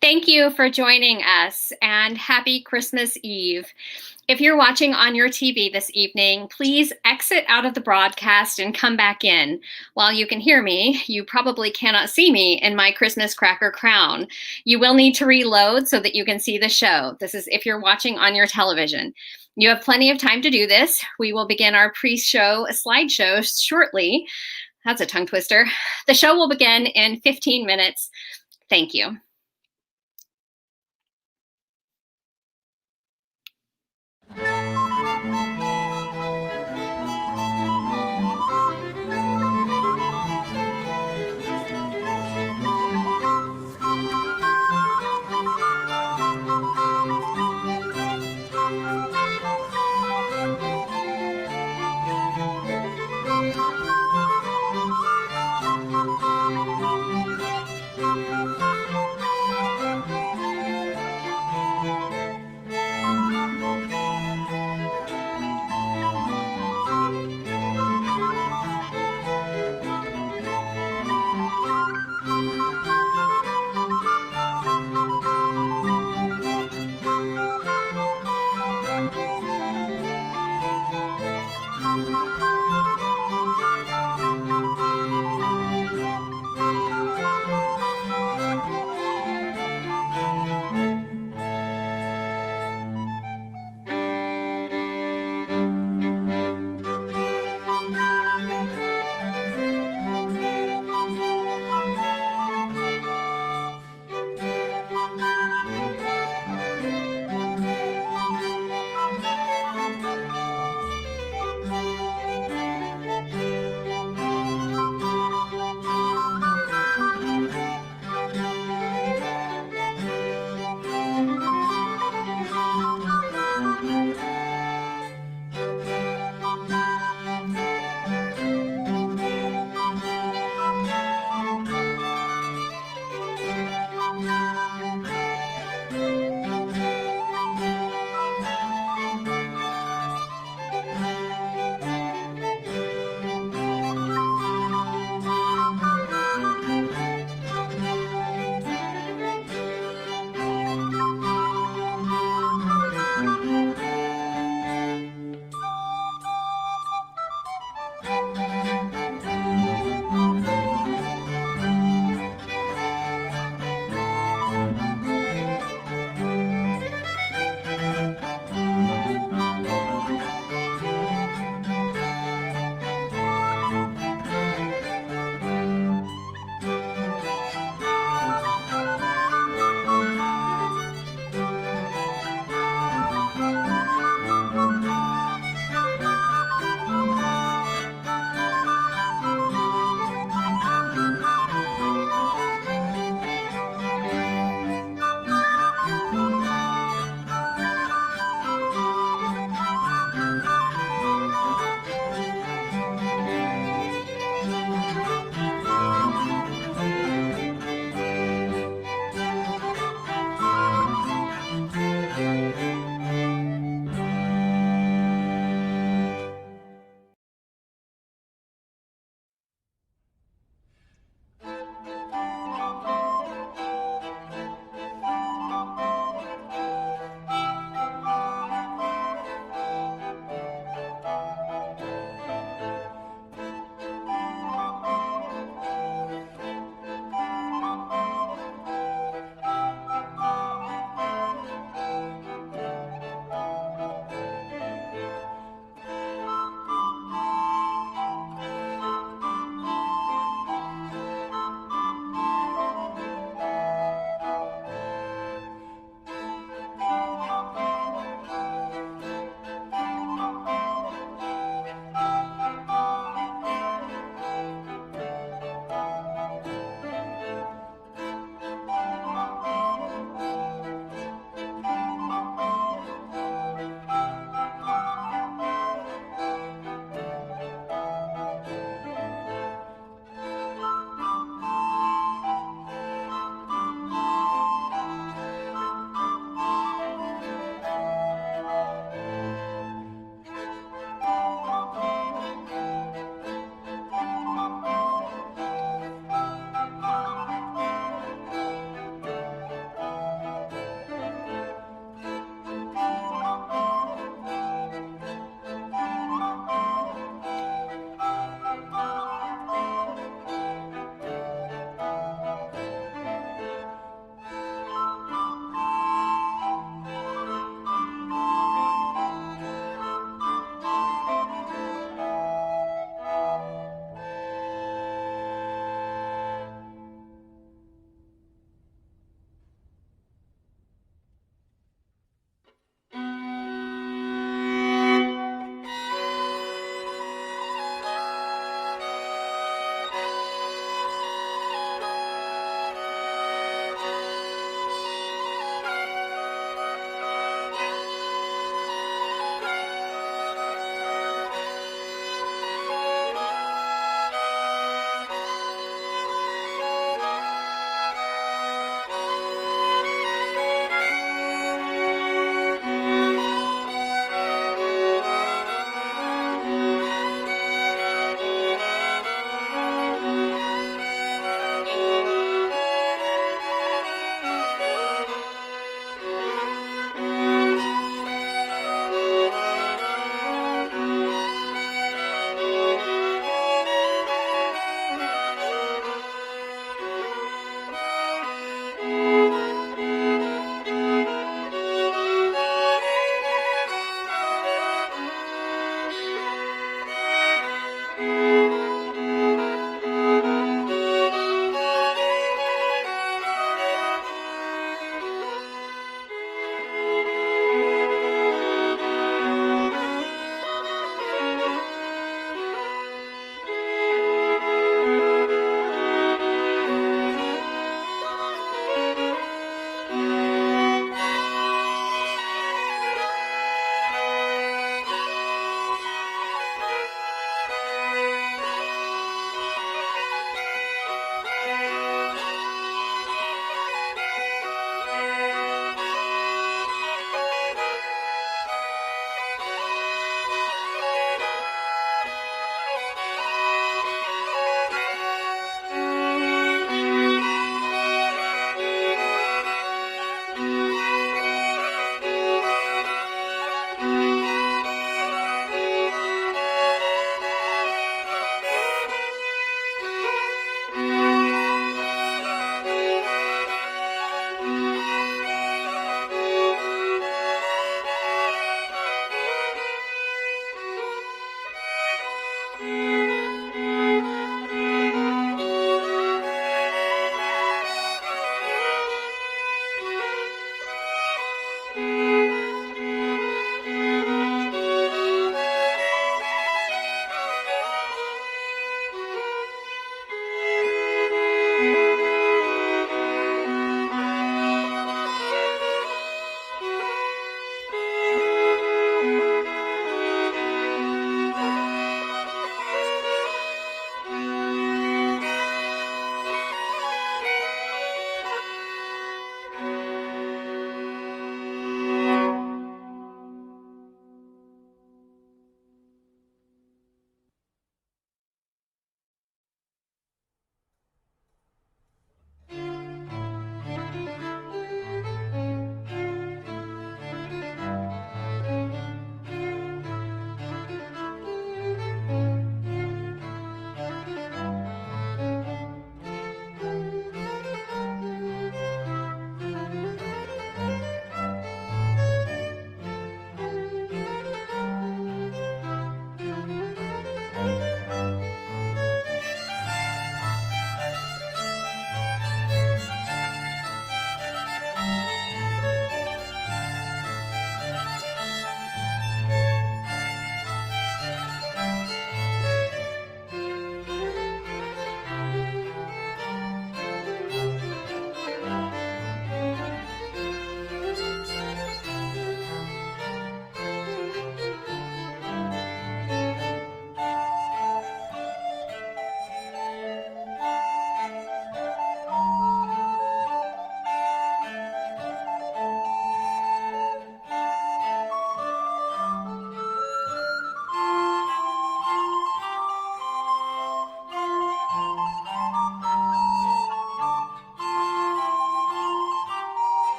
Thank you for joining us and happy Christmas Eve. If you're watching on your TV this evening, please exit out of the broadcast and come back in. While you can hear me, you probably cannot see me in my Christmas cracker crown. You will need to reload so that you can see the show. This is if you're watching on your television. You have plenty of time to do this. We will begin our pre-show slideshow shortly. That's a tongue twister. The show will begin in 15 minutes. Thank you.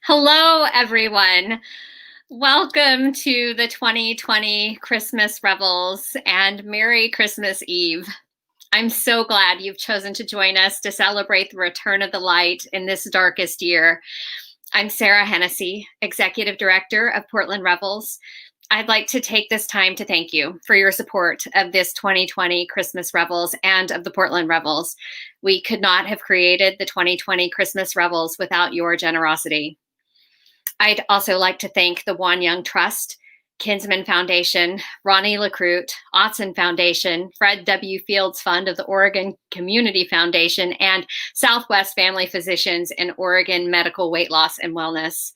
Hello, everyone. Welcome to the 2020 Christmas Revels and Merry Christmas Eve. I'm so glad you've chosen to join us to celebrate the return of the light in this darkest year. I'm Sarah Hennessy, Executive Director of Portland Revels. I'd like to take this time to thank you for your support of this 2020 Christmas Revels and of the Portland Revels. We could not have created the 2020 Christmas Revels without your generosity. I'd also like to thank the Wan Young Trust, Kinsman Foundation, Ronnie LaCroute, Autzen Foundation, Fred W. Fields Fund of the Oregon Community Foundation, and Southwest Family Physicians and Oregon Medical Weight Loss and Wellness.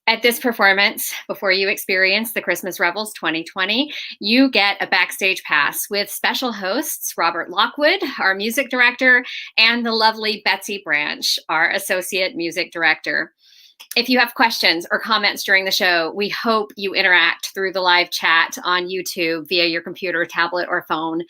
At this performance, before you experience the Christmas Revels 2020, you get a backstage pass with special hosts Robert Lockwood, our music director, and the lovely Betsy Branch, our associate music director. If you have questions or comments during the show, we hope you interact through the live chat on YouTube via your computer, tablet, or phone.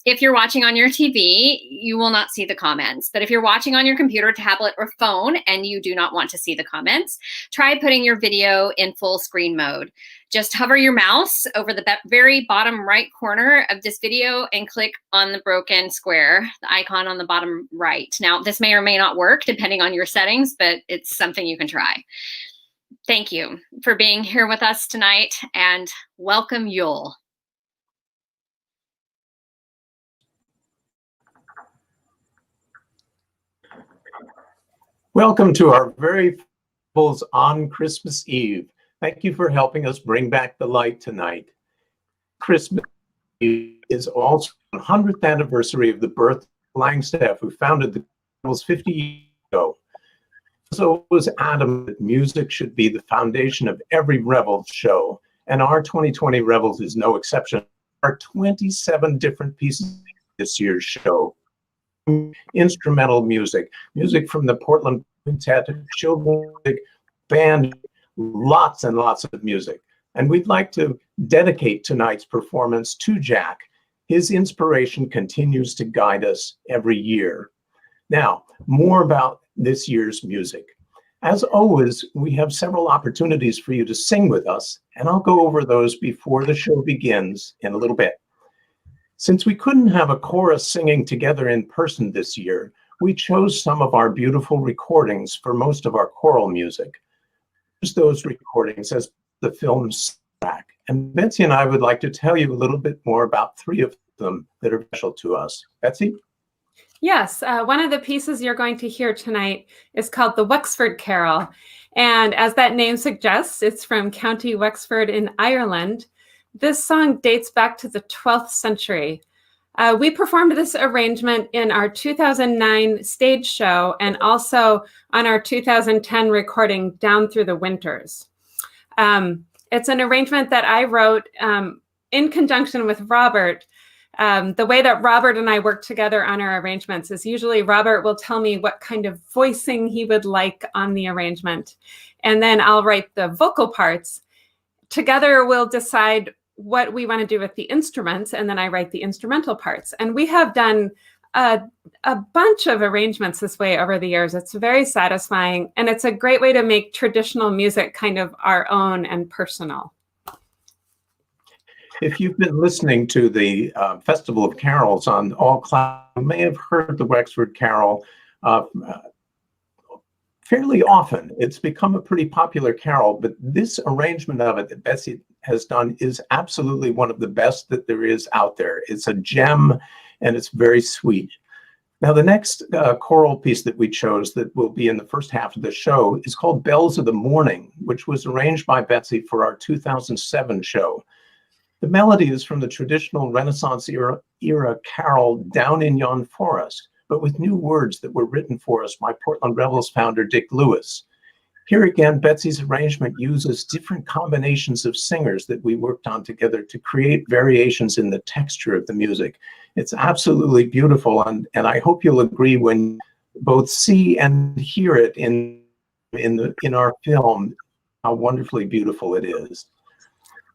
If you're watching on your TV, you will not see the comments. But if you're watching on your computer, tablet, or phone and you do not want to see the comments, try putting your video in full screen mode. Just hover your mouse over the very bottom right corner of this video and click on the broken square, the icon on the bottom right. Now, this may or may not work depending on your settings, but it's something you can try. Thank you for being here with us tonight, and welcome Yule. Welcome to our very Revels on Christmas Eve. Thank you for helping us bring back the light tonight. Christmas Eve is also the 100th anniversary of the birth of Langstaff, who founded the Revels 50 years ago. So it was adamant that music should be the foundation of every Revels show, and our 2020 Revels is no exception. There are 27 different pieces this year's show. Instrumental music from the Portland Quintet, children's music, band, lots and lots of music. And we'd like to dedicate tonight's performance to Jack. His inspiration continues to guide us every year. Now, more about this year's music. As always, we have several opportunities for you to sing with us, and I'll go over those before the show begins in a little bit. Since we couldn't have a chorus singing together in person this year, we chose some of our beautiful recordings for most of our choral music. Use those recordings as the film's track. And Betsy and I would like to tell you a little bit more about three of them that are special to us. Betsy? Yes, one of the pieces you're going to hear tonight is called the Wexford Carol. And as that name suggests, it's from County Wexford in Ireland. This song dates back to the 12th century. We performed this arrangement in our 2009 stage show and also on our 2010 recording, Down Through the Winters. It's an arrangement that I wrote in conjunction with Robert. The way that Robert and I work together on our arrangements is usually Robert will tell me what kind of voicing he would like on the arrangement, and then I'll write the vocal parts. Together we'll decide what we want to do with the instruments, and then I write the instrumental parts. And we have done a bunch of arrangements this way over the years. It's very satisfying, and it's a great way to make traditional music kind of our own and personal. If you've been listening to the Festival of Carols on All Clouds, you may have heard the Wexford Carol fairly often. It's become a pretty popular carol, but this arrangement of it that Betsy has done is absolutely one of the best that there is out there. It's a gem, and it's very sweet. Now, the next choral piece that we chose that will be in the first half of the show is called Bells of the Morning, which was arranged by Betsy for our 2007 show. The melody is from the traditional Renaissance era carol Down in Yon Forest, but with new words that were written for us by Portland Revels founder Dick Lewis. Here again, Betsy's arrangement uses different combinations of singers that we worked on together to create variations in the texture of the music. It's absolutely beautiful, and I hope you'll agree when both see and hear it in our film, how wonderfully beautiful it is.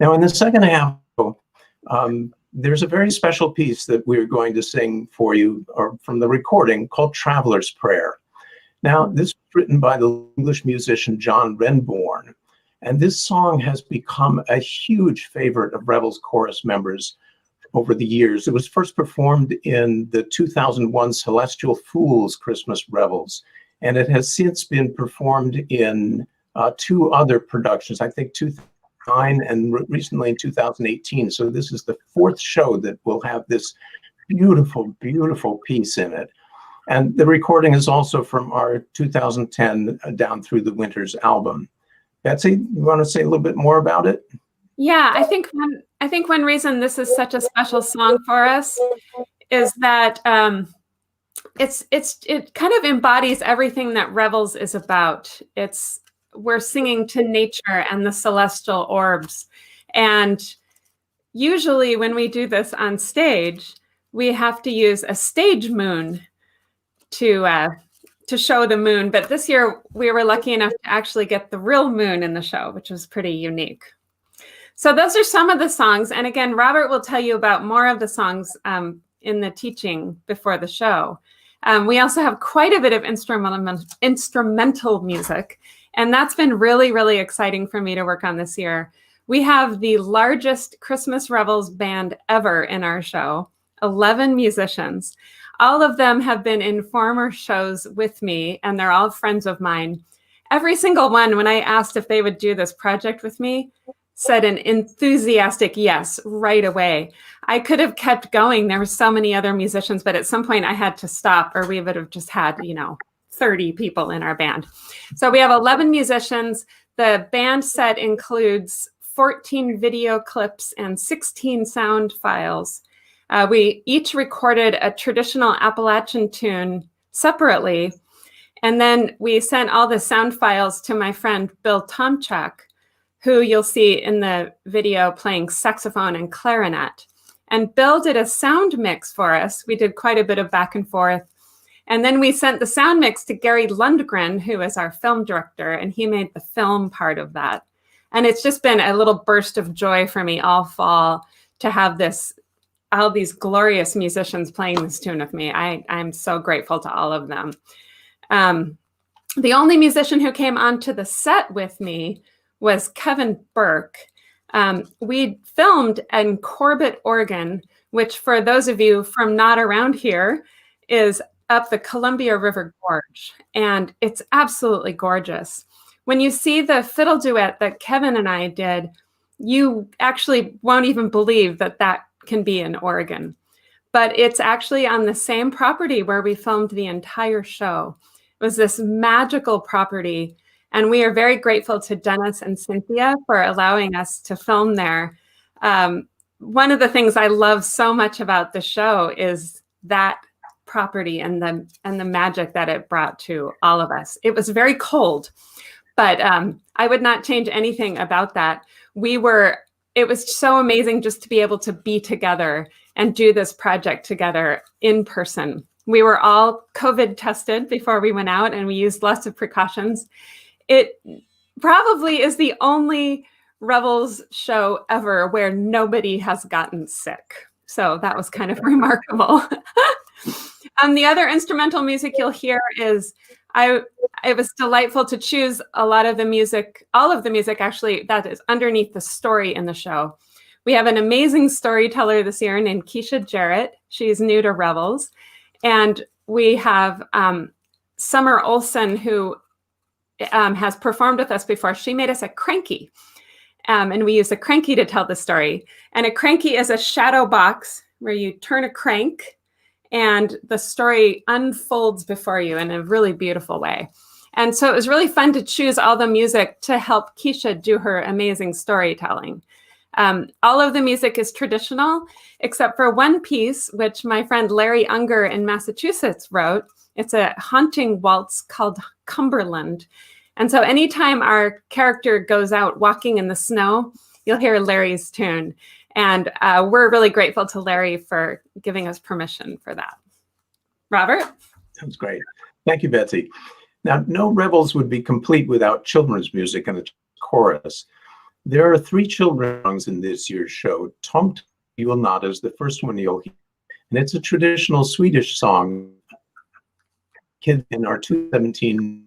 Now, in the second half, there's a very special piece that we're going to sing for you, or from the recording, called Traveler's Prayer. Now, this written by the English musician John Renbourn. And this song has become a huge favorite of Revels chorus members over the years. It was first performed in the 2001 Celestial Fools Christmas Revels, and it has since been performed in two other productions, I think 2009 and recently in 2018. So this is the fourth show that will have this beautiful, beautiful piece in it. And the recording is also from our 2010 Down Through the Winters album. Betsy, you want to say a little bit more about it? Yeah, I think one reason this is such a special song for us is that it kind of embodies everything that Revels is about. We're singing to nature and the celestial orbs, and usually when we do this on stage, we have to use a stage moon to show the moon. But this year we were lucky enough to actually get the real moon in the show, which was pretty unique. So those are some of the songs. And again, Robert will tell you about more of the songs in the teaching before the show. We also have quite a bit of instrumental music, and that's been really, really exciting for me to work on this year. We have the largest Christmas Revels band ever in our show, 11 musicians. All of them have been in former shows with me, and they're all friends of mine. Every single one, when I asked if they would do this project with me, said an enthusiastic yes right away. I could have kept going. There were so many other musicians, but at some point I had to stop, or we would have just had, 30 people in our band. So we have 11 musicians. The band set includes 14 video clips and 16 sound files. We each recorded a traditional Appalachian tune separately, and then we sent all the sound files to my friend Bill Tomchak, who you'll see in the video playing saxophone and clarinet. And Bill did a sound mix for us. We did quite a bit of back and forth. And then we sent the sound mix to Gary Lundgren, who is our film director, and he made the film part of that. And it's just been a little burst of joy for me all fall to have all these glorious musicians playing this tune with me. I'm so grateful to all of them. The only musician who came onto the set with me was Kevin Burke. We filmed in Corbett, Oregon, which for those of you from not around here is up the Columbia River Gorge, and it's absolutely gorgeous. When you see the fiddle duet that Kevin and I did, you actually won't even believe that can be in Oregon. But it's actually on the same property where we filmed the entire show. It was this magical property. And we are very grateful to Dennis and Cynthia for allowing us to film there. One of the things I love so much about the show is that property and the magic that it brought to all of us. It was very cold, but I would not change anything about that. It was so amazing just to be able to be together and do this project together in person. We were all COVID tested before we went out, and we used lots of precautions. It probably is the only Revels show ever where nobody has gotten sick. So that was kind of remarkable. The other instrumental music you'll hear is, it was delightful to choose all of the music actually, that is underneath the story in the show. We have an amazing storyteller this year named Keisha Jarrett. She's new to Revels. And we have Summer Olson, who has performed with us before. She made us a cranky, and we use a cranky to tell the story. And a cranky is a shadow box where you turn a crank and the story unfolds before you in a really beautiful way. And so it was really fun to choose all the music to help Keisha do her amazing storytelling. All of the music is traditional, except for one piece, which my friend Larry Unger in Massachusetts wrote. It's a haunting waltz called Cumberland. And so anytime our character goes out walking in the snow, you'll hear Larry's tune. And we're really grateful to Larry for giving us permission for that. Robert? Sounds great. Thank you, Betsy. Now, no Revels would be complete without children's music and a chorus. There are 3 children's songs in this year's show. Tomt Julnat is the first one you'll hear, and it's a traditional Swedish song. Kids in our 2017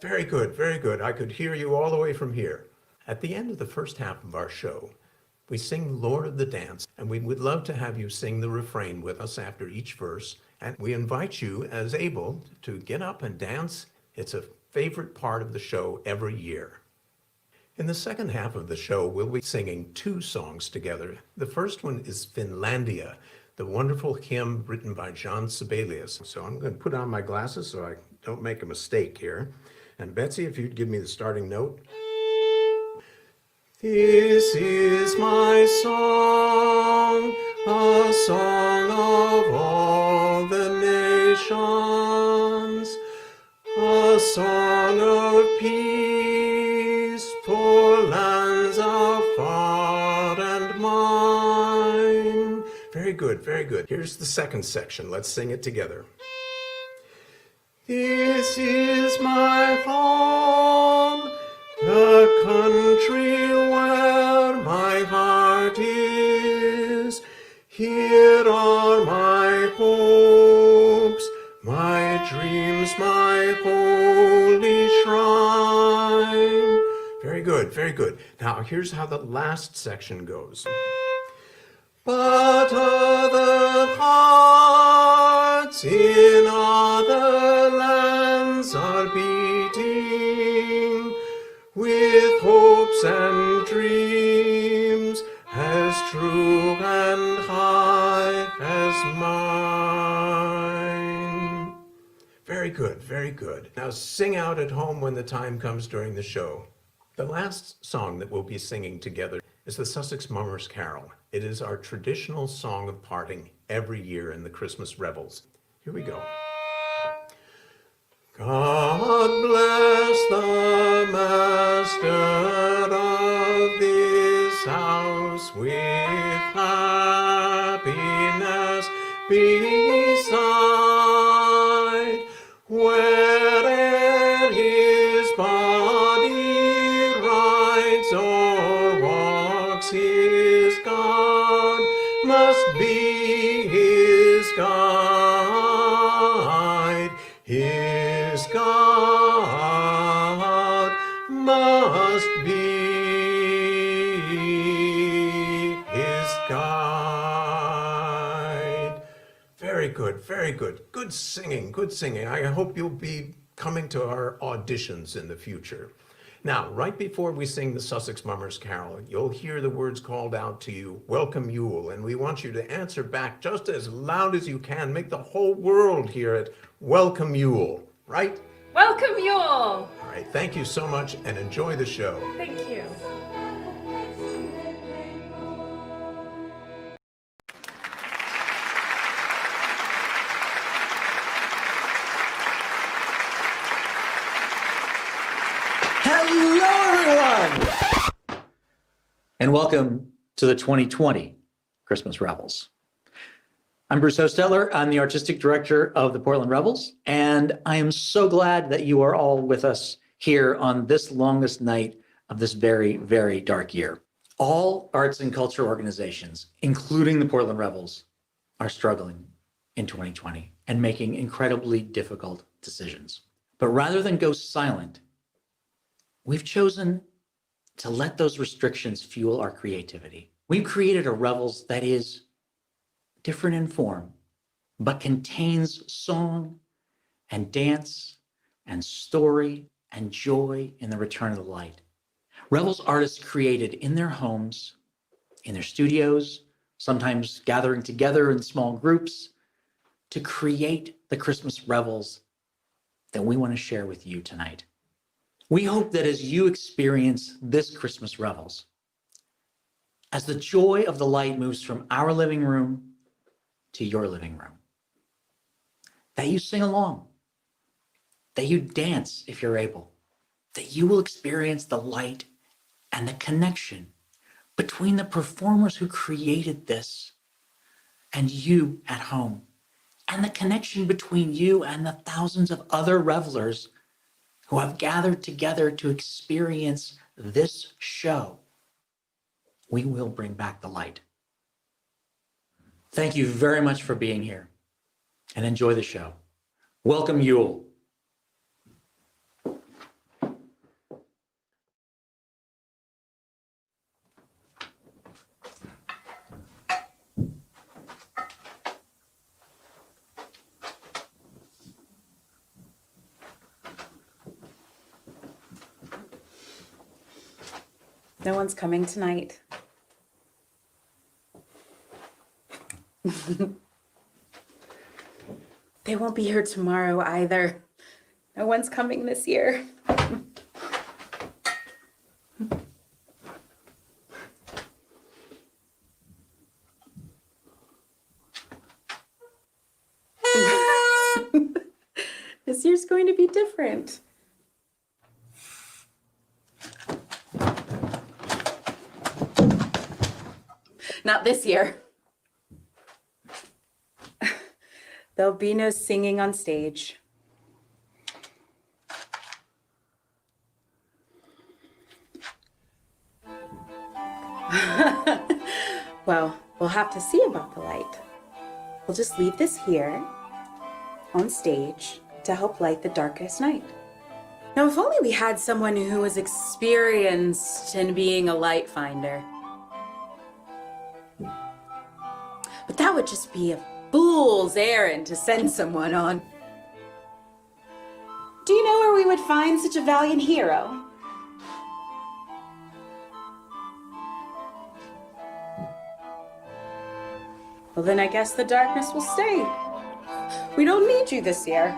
Very good, very good. I could hear you all the way from here. At the end of the first half of our show, we sing Lord of the Dance, and we would love to have you sing the refrain with us after each verse. And we invite you, as able, to get up and dance. It's a favorite part of the show every year. In the second half of the show, we'll be singing two songs together. The first one is Finlandia, the wonderful hymn written by John Sibelius. So I'm going to put on my glasses so I don't make a mistake here. And Betsy, if you'd give me the starting note. This is my song, a song of all the nations, a song of peace for lands afar and mine. Very good, very good. Here's the second section. Let's sing it together. This is my home, the country where my heart is. Here are my hopes, my dreams, my holy shrine. Very good, very good. Now here's how the last section goes. But other hearts in other lands are beating with hopes and dreams as true and high as mine. Very good, very good. Now sing out at home when the time comes during the show. The last song that we'll be singing together is the Sussex Mummers Carol. It is our traditional song of parting every year in the Christmas Revels. Here we go. God bless the master of this house with happiness beside, where'er his body rides or walks, his God must be his guide. His God must be his guide. Very good, very good. Good singing, good singing. I hope you'll be coming to our auditions in the future. Now, right before we sing the Sussex Mummers Carol, you'll hear the words called out to you, Welcome Yule, and we want you to answer back just as loud as you can. Make the whole world hear it. Welcome Yule, right? Welcome, Yule. All right, thank you so much and enjoy the show. Thank you. Hello, everyone, and welcome to the 2020 Christmas Revels. I'm Bruce Hostetler. I'm the artistic director of the Portland Revels, and I am so glad that you are all with us here on this longest night of this very, very dark year. All arts and culture organizations, including the Portland Revels, are struggling in 2020 and making incredibly difficult decisions. But rather than go silent, we've chosen to let those restrictions fuel our creativity. We've created a Revels that is different in form, but contains song and dance and story and joy in the return of the light. Revels artists created in their homes, in their studios, sometimes gathering together in small groups to create the Christmas Revels that we want to share with you tonight. We hope that as you experience this Christmas Revels, as the joy of the light moves from our living room to your living room, that you sing along, that you dance if you're able, that you will experience the light and the connection between the performers who created this and you at home, and the connection between you and the thousands of other revelers who have gathered together to experience this show. We will bring back the light. Thank you very much for being here, and enjoy the show. Welcome, Yule. No one's coming tonight. They won't be here tomorrow either. No one's coming this year. This year's going to be different. Not this year. There'll be no singing on stage. Well, we'll have to see about the light. We'll just leave this here on stage to help light the darkest night. Now, if only we had someone who was experienced in being a light finder. But that would just be a fool's errand to send someone on. Do you know where we would find such a valiant hero? Well, then I guess the darkness will stay. We don't need you this year.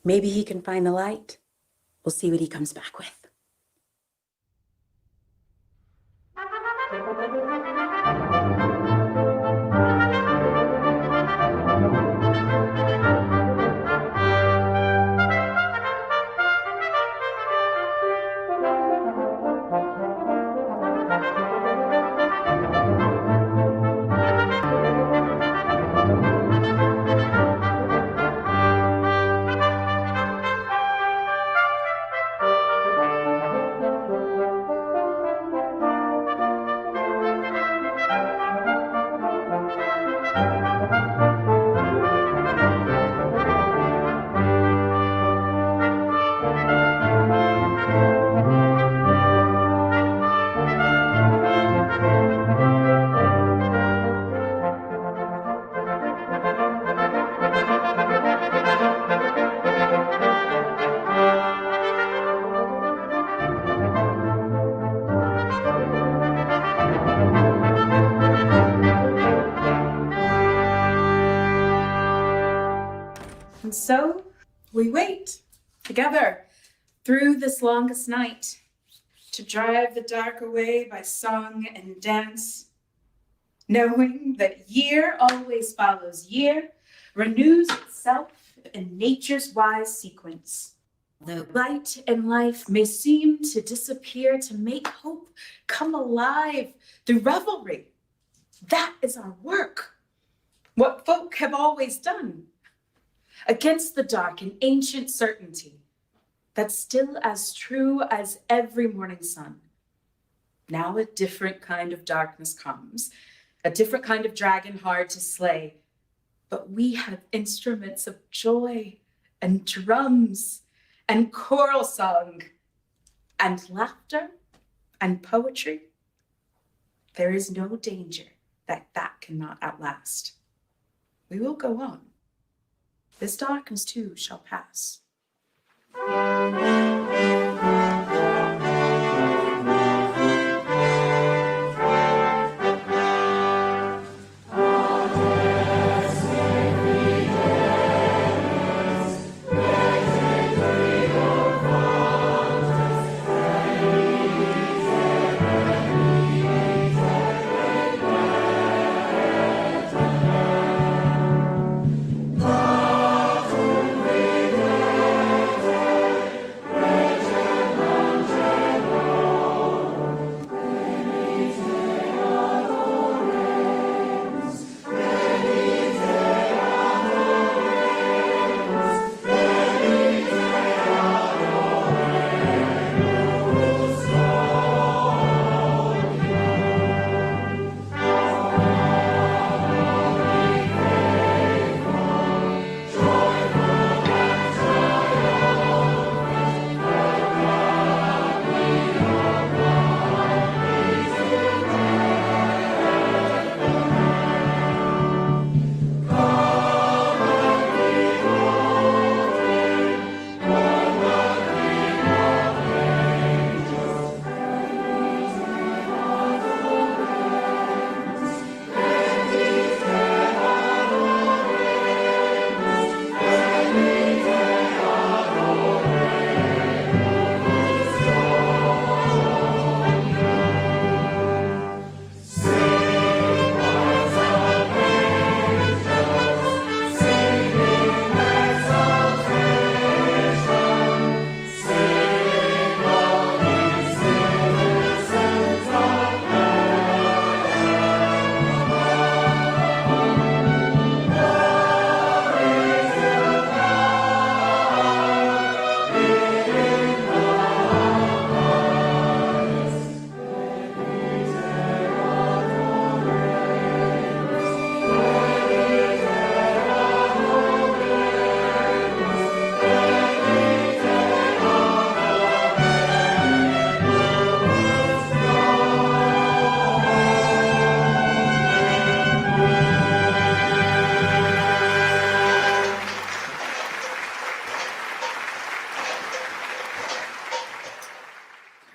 Maybe he can find the light. We'll see what he comes back with. And so we wait together through this longest night to drive the dark away by song and dance, knowing that year always follows year, renews itself in nature's wise sequence. Though light and life may seem to disappear, to make hope come alive through revelry, that is our work, what folk have always done. Against the dark and ancient certainty that's still as true as every morning sun. Now a different kind of darkness comes, a different kind of dragon hard to slay. But we have instruments of joy and drums and choral song and laughter and poetry. There is no danger that cannot outlast. We will go on. This darkness too shall pass.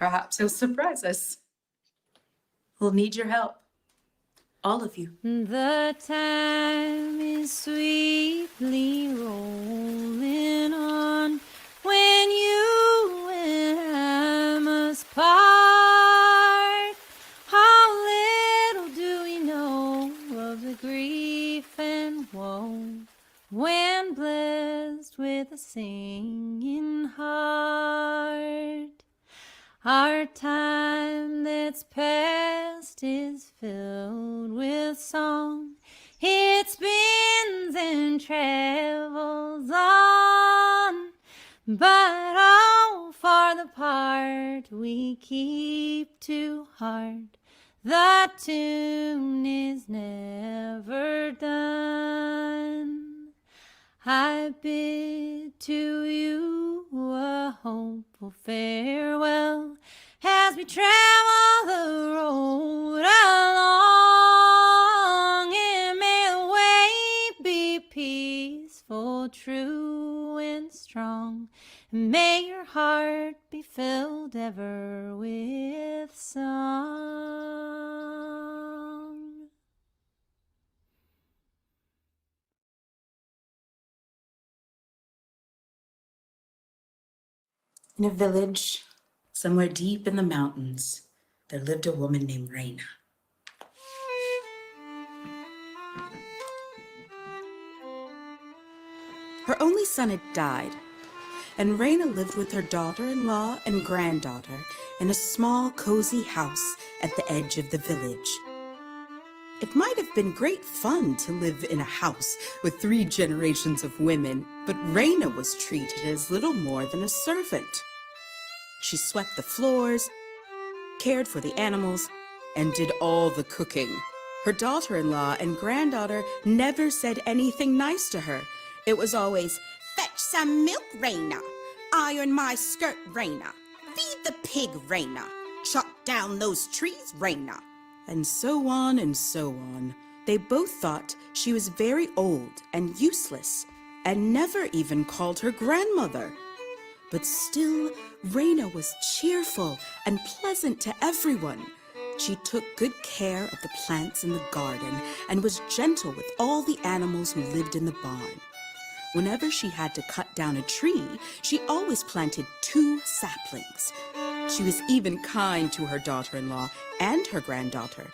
Perhaps he'll surprise us. We'll need your help. All of you. The time is sweetly rolling on when you and I must part. How little do we know of the grief and woe when blessed with a singing heart. Our time that's past is filled with song. It spins and travels on, but all for the part we keep to heart. The tune is never done. I bid to you a hopeful farewell as we travel the road along, and may the way be peaceful, true, and strong, and may your heart be filled ever with song. In a village, somewhere deep in the mountains, there lived a woman named Raina. Her only son had died, and Raina lived with her daughter-in-law and granddaughter in a small, cozy house at the edge of the village. It might have been great fun to live in a house with 3 generations of women, but Raina was treated as little more than a servant. She swept the floors, cared for the animals, and did all the cooking. Her daughter-in-law and granddaughter never said anything nice to her. It was always, "Fetch some milk, Raina. Iron my skirt, Raina. Feed the pig, Raina. Chop down those trees, Raina." And so on and so on. They both thought she was very old and useless, and never even called her grandmother. But still, Raina was cheerful and pleasant to everyone. She took good care of the plants in the garden and was gentle with all the animals who lived in the barn. Whenever she had to cut down a tree, she always planted 2 saplings. She was even kind to her daughter-in-law and her granddaughter,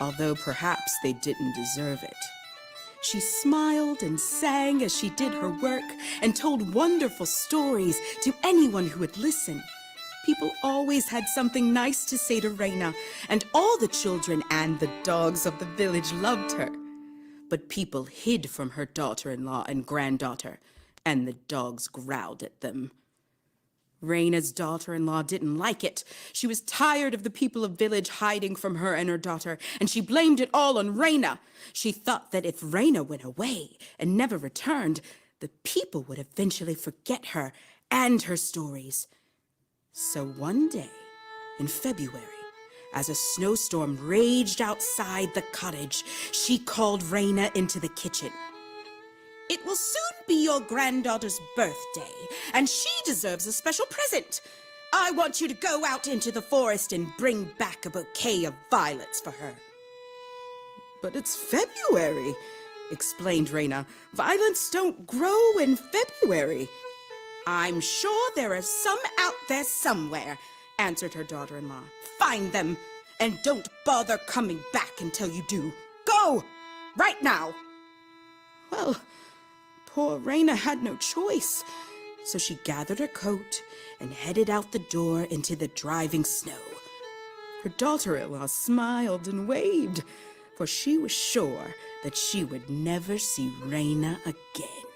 although perhaps they didn't deserve it. She smiled and sang as she did her work and told wonderful stories to anyone who would listen. People always had something nice to say to Raina, and all the children and the dogs of the village loved her. But people hid from her daughter-in-law and granddaughter, and the dogs growled at them. Raina's daughter-in-law didn't like it. She was tired of the people of village hiding from her and her daughter, and she blamed it all on Raina. She thought that if Raina went away and never returned, the people would eventually forget her and her stories. So one day, in February, as a snowstorm raged outside the cottage, she called Raina into the kitchen. "It will soon be your granddaughter's birthday, and she deserves a special present. I want you to go out into the forest and bring back a bouquet of violets for her." "But it's February," explained Raina. "Violets don't grow in February." "I'm sure there are some out there somewhere," answered her daughter-in-law. "Find them, and don't bother coming back until you do. Go! Right now!" Well, poor Raina had no choice, so she gathered her coat and headed out the door into the driving snow. Her daughter-in-law smiled and waved, for she was sure that she would never see Raina again.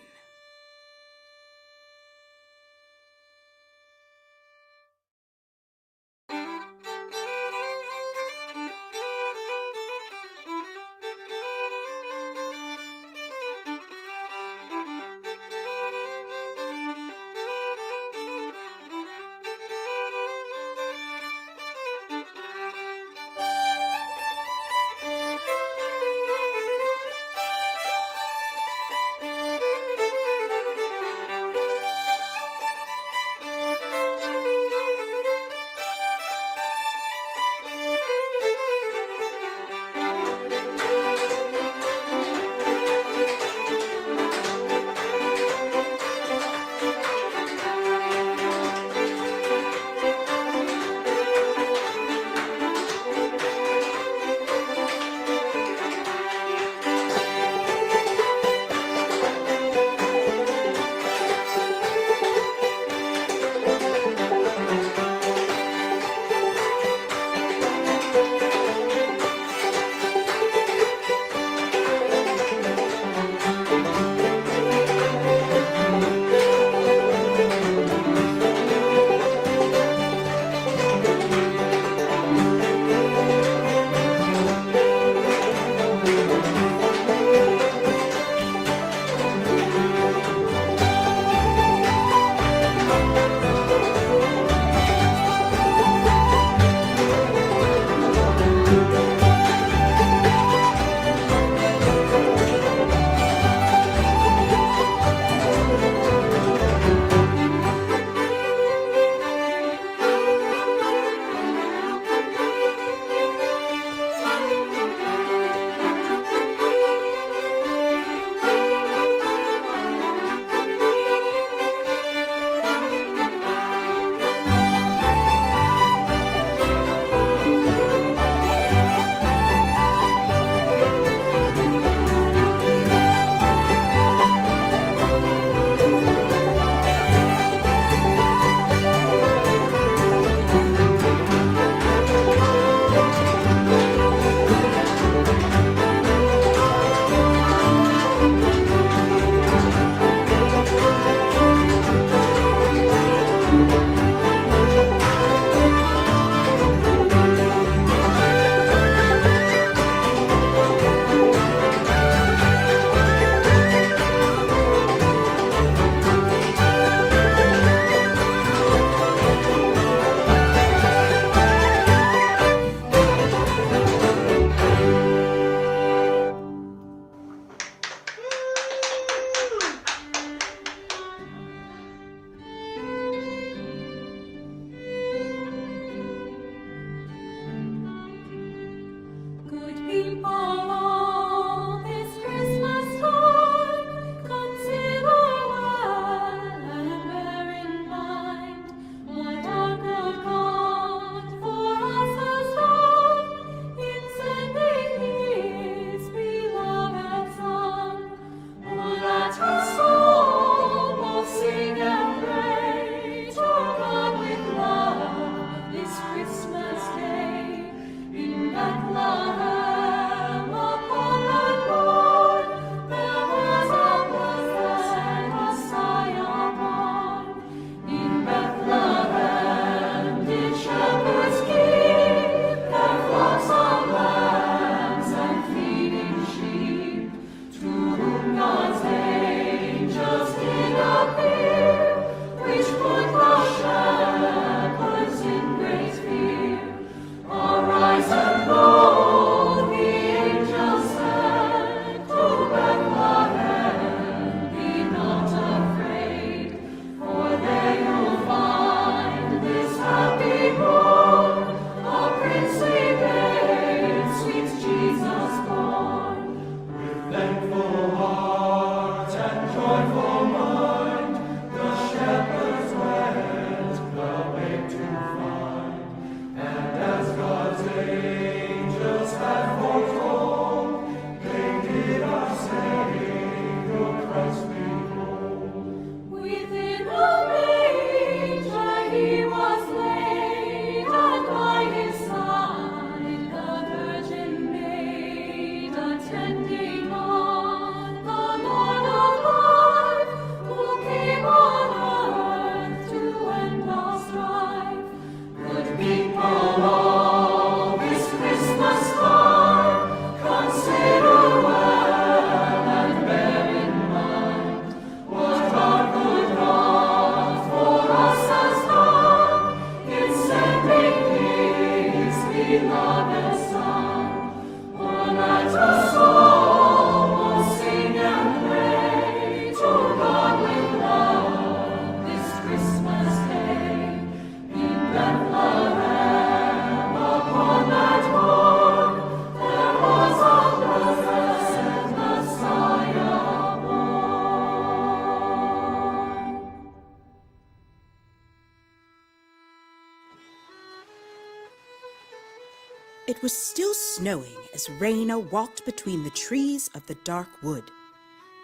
It was still snowing as Raina walked between the trees of the dark wood.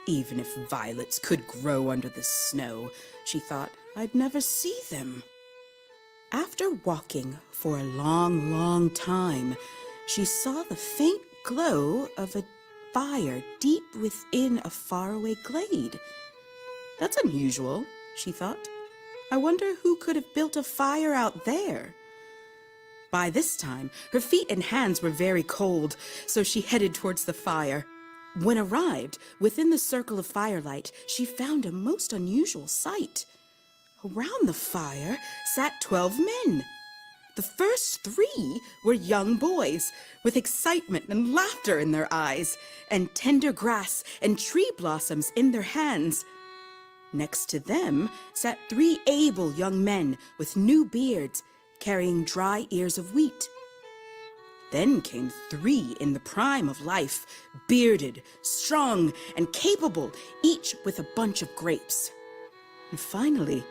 Even if violets could grow under the snow, she thought, I'd never see them. After walking for a long, long time, she saw the faint glow of a fire deep within a faraway glade. That's unusual, she thought. I wonder who could have built a fire out there. By this time, her feet and hands were very cold, so she headed towards the fire. When arrived within the circle of firelight, she found a most unusual sight. Around the fire sat 12 men. The first 3 were young boys, with excitement and laughter in their eyes, and tender grass and tree blossoms in their hands. Next to them sat 3 able young men with new beards, carrying dry ears of wheat. Then came 3 in the prime of life, bearded, strong, and capable, each with a bunch of grapes. And finally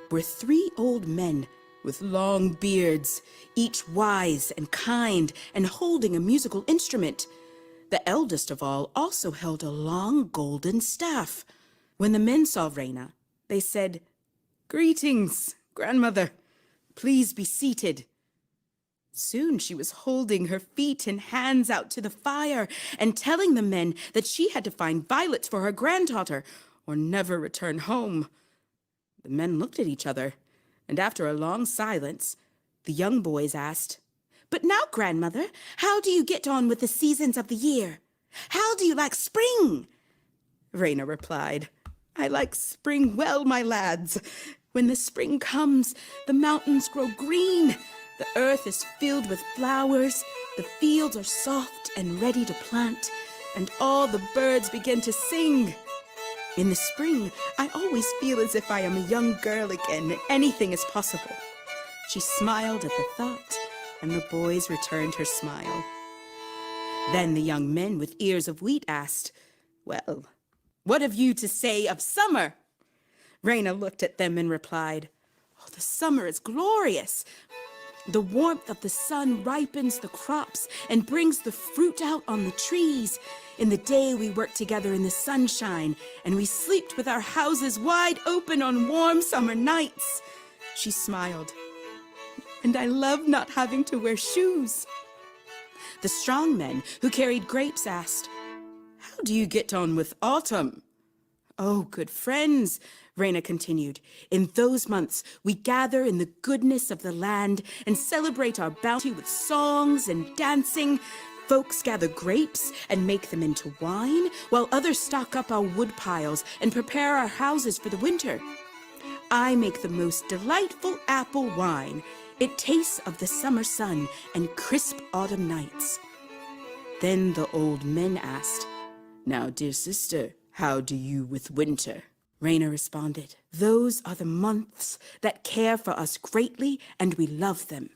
were 3 old men with long beards, each wise and kind and holding a musical instrument. The eldest of all also held a long golden staff. When the men saw Raina, they said, "Greetings, grandmother. Please be seated." Soon she was holding her feet and hands out to the fire and telling the men that she had to find violets for her granddaughter or never return home. The men looked at each other, and after a long silence, the young boys asked, "But now, grandmother, how do you get on with the seasons of the year? How do you like spring?" Raina replied, "I like spring well, my lads. When the spring comes, the mountains grow green, the earth is filled with flowers, the fields are soft and ready to plant, and all the birds begin to sing. In the spring, I always feel as if I am a young girl again and anything is possible." She smiled at the thought, and the boys returned her smile. Then the young men with ears of wheat asked, "Well, what have you to say of summer?" Raina looked at them and replied, "Oh, the summer is glorious. The warmth of the sun ripens the crops and brings the fruit out on the trees. In the day we work together in the sunshine, and we sleep with our houses wide open on warm summer nights." She smiled. "And I love not having to wear shoes." The strong men who carried grapes asked, "How do you get on with autumn?" "Oh, good friends," Raina continued, "in those months we gather in the goodness of the land and celebrate our bounty with songs and dancing. Folks gather grapes and make them into wine, while others stock up our wood piles and prepare our houses for the winter. I make the most delightful apple wine. It tastes of the summer sun and crisp autumn nights." Then the old men asked, "Now, dear sister, how do you with winter?" Raina responded, "Those are the months that care for us greatly, and we love them.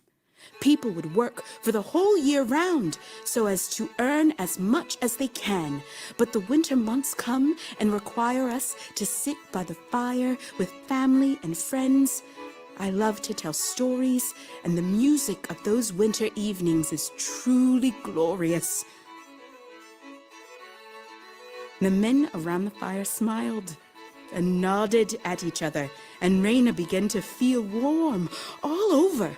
People would work for the whole year round so as to earn as much as they can, but the winter months come and require us to sit by the fire with family and friends. I love to tell stories, and the music of those winter evenings is truly glorious." The men around the fire smiled and nodded at each other, and Raina began to feel warm all over,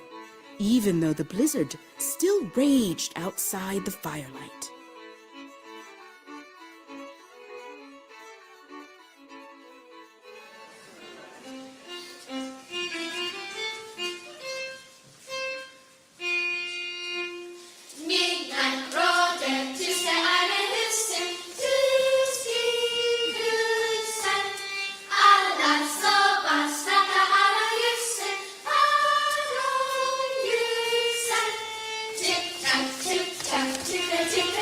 even though the blizzard still raged outside the firelight. Midnight råder tysta alla husen, Tusen. Alla sover, starta alla ljusen, Tick-tack, tick-tack, tick-tack,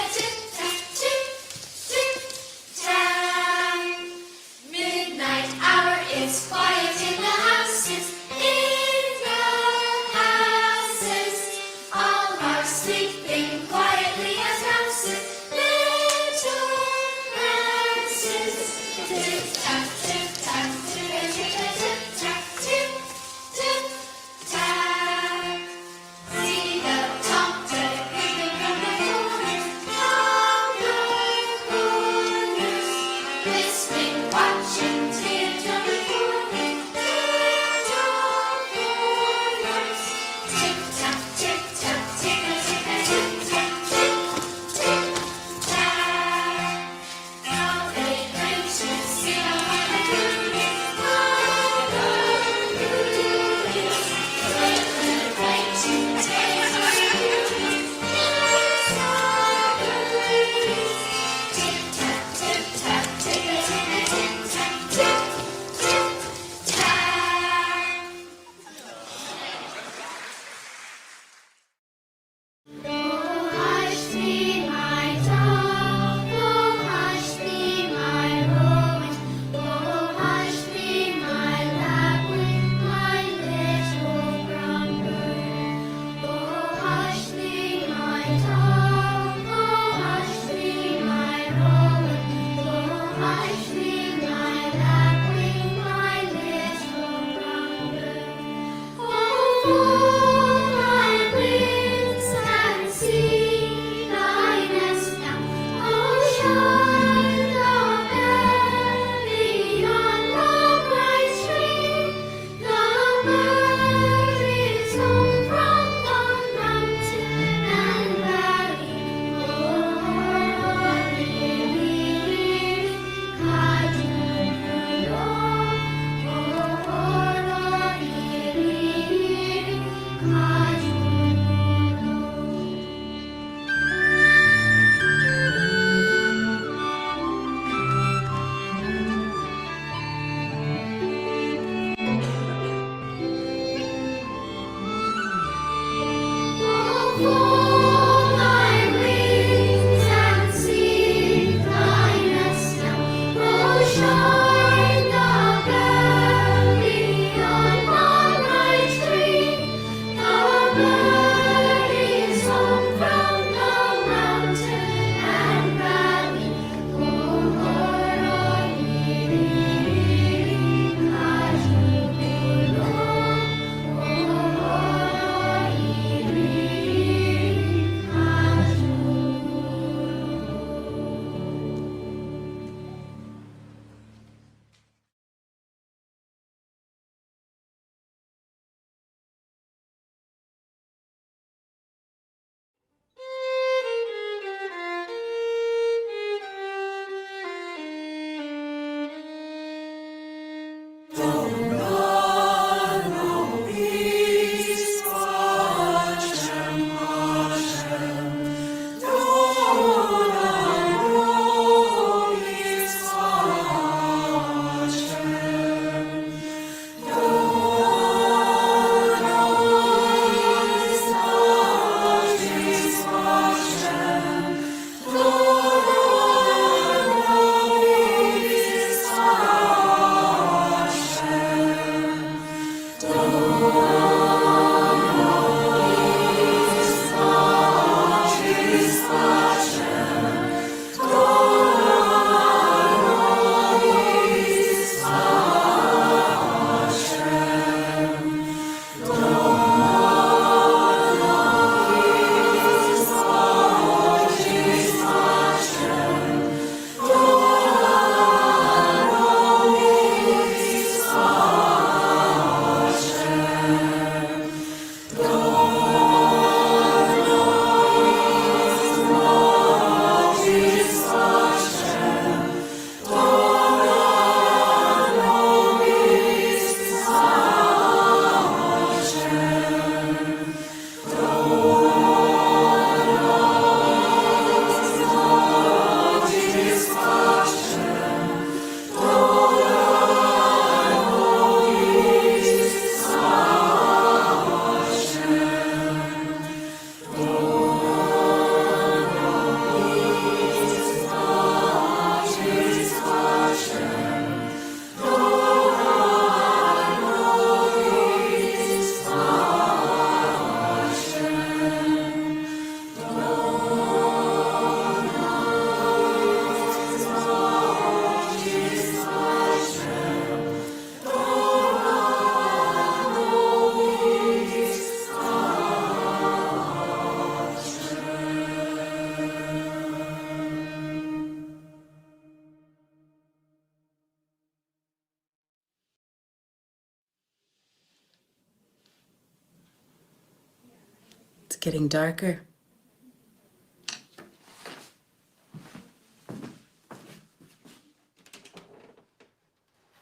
getting darker.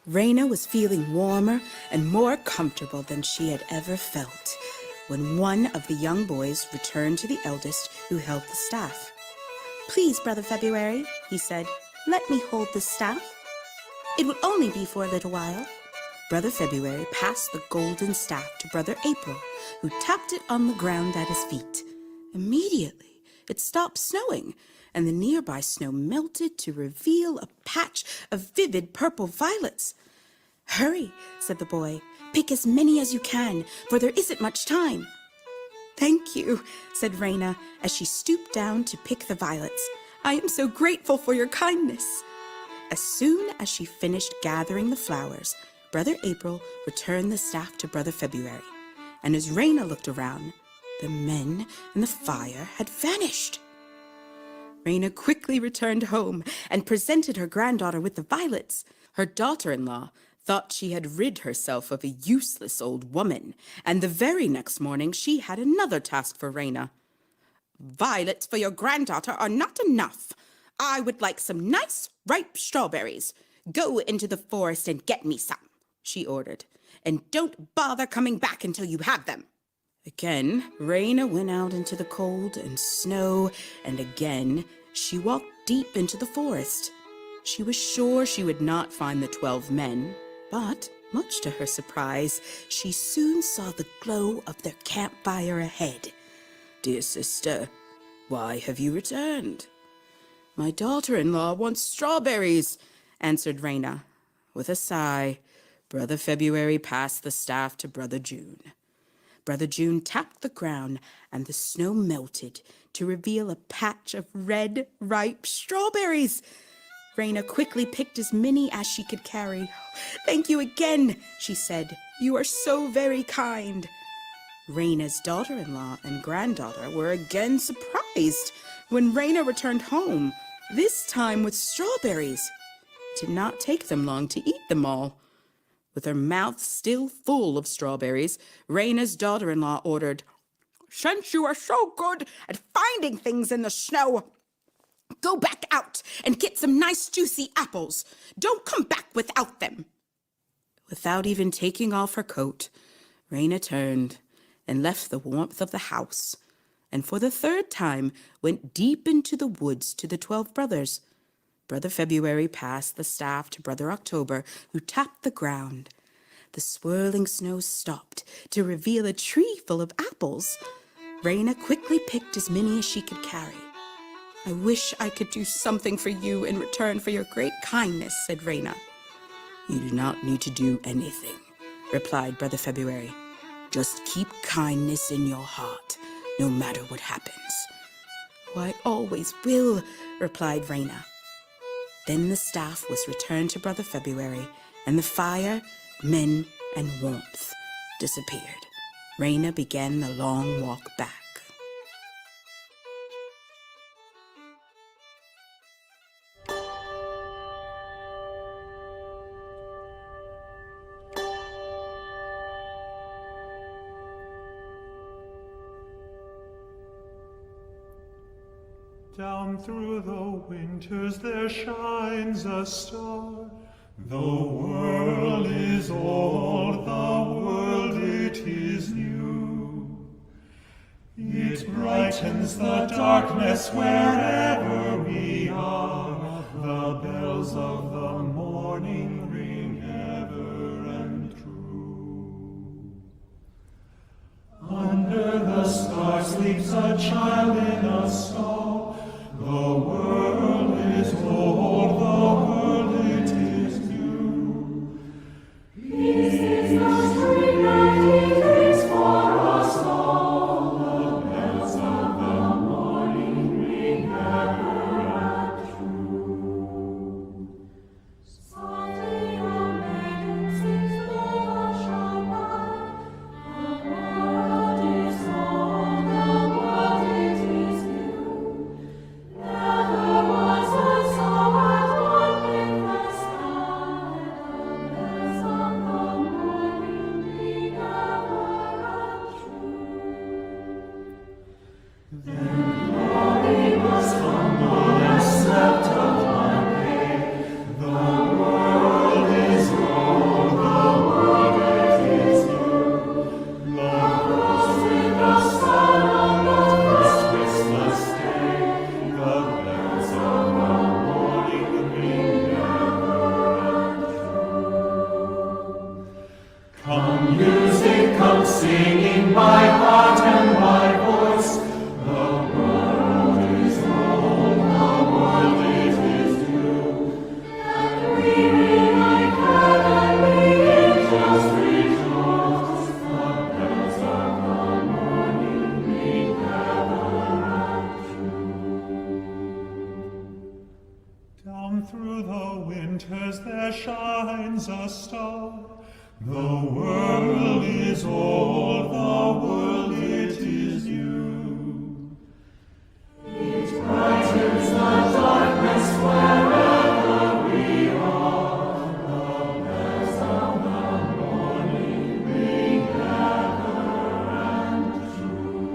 Raina was feeling warmer and more comfortable than she had ever felt when one of the young boys returned to the eldest who held the staff. "Please, Brother February," he said, "let me hold the staff. It will only be for a little while." Brother February passed the golden staff to Brother April, who tapped it on the ground at his feet. Immediately, it stopped snowing, and the nearby snow melted to reveal a patch of vivid purple violets. "Hurry," said the boy. "Pick as many as you can, for there isn't much time." "Thank you," said Raina as she stooped down to pick the violets. "I am so grateful for your kindness." As soon as she finished gathering the flowers, Brother April returned the staff to Brother February, and as Raina looked around, the men and the fire had vanished. Raina quickly returned home and presented her granddaughter with the violets. Her daughter-in-law thought she had rid herself of a useless old woman, and the very next morning she had another task for Raina. "Violets for your granddaughter are not enough. I would like some nice, ripe strawberries. Go into the forest and get me some," she ordered, "and don't bother coming back until you have them." Again, Raina went out into the cold and snow, and again she walked deep into the forest. She was sure she would not find the 12 men, but, much to her surprise, she soon saw the glow of their campfire ahead. "Dear sister, why have you returned?" "My daughter-in-law wants strawberries," answered Raina. With a sigh, Brother February passed the staff to Brother June. Brother June tapped the ground, and the snow melted to reveal a patch of red, ripe strawberries. Raina quickly picked as many as she could carry. "Thank you again," she said. "You are so very kind." Raina's daughter-in-law and granddaughter were again surprised when Raina returned home, this time with strawberries. It did not take them long to eat them all. With her mouth still full of strawberries, Raina's daughter-in-law ordered, "Since you are so good at finding things in the snow, go back out and get some nice juicy apples. Don't come back without them." Without even taking off her coat, Raina turned and left the warmth of the house, and for the third time went deep into the woods to the 12 brothers. Brother February passed the staff to Brother October, who tapped the ground. The swirling snow stopped to reveal a tree full of apples. Raina quickly picked as many as she could carry. "I wish I could do something for you in return for your great kindness," said Raina. "You do not need to do anything," replied Brother February. "Just keep kindness in your heart, no matter what happens." "Oh, I always will," replied Raina. Then the staff was returned to Brother February, and the fire, men, and warmth disappeared. Raina began the long walk back. Down through the winters there shines a star. The world is old, the world it is new. It brightens the darkness wherever we are. The bells of the morning ring ever and true. Under the stars sleeps a child in a stall. The world is old, the world it is new. This is the spring that He makes for us all. The bells of the morning ring ever and true. Softly a maiden sings the hush by. The world is old, the world it is new. music comes singing my heart and my voice. The world is old, the world it is new. And weary like heavenly angels rejoice. The bells of the morning may gather round you. Down through the winters there shines a star. The world is old, the world it is new. It brightens the darkness wherever we are. The bells of the morning ring ever and true.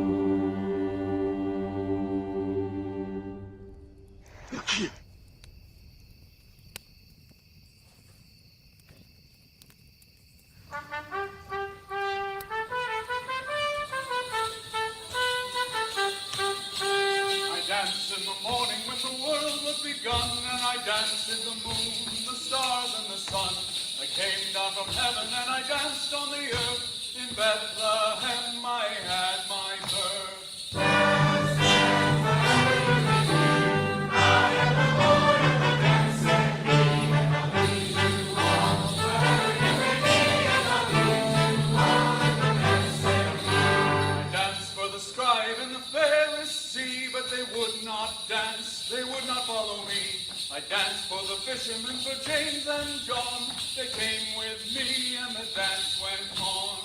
I danced in the morning when the world was begun, and I danced in the moon, the stars, and the sun. I came down from heaven and I danced on the earth. In Bethlehem I had my birth. And the Pharisee, but they would not dance, they would not follow me. I danced for the fishermen, for James and John. They came with me and the dance went on.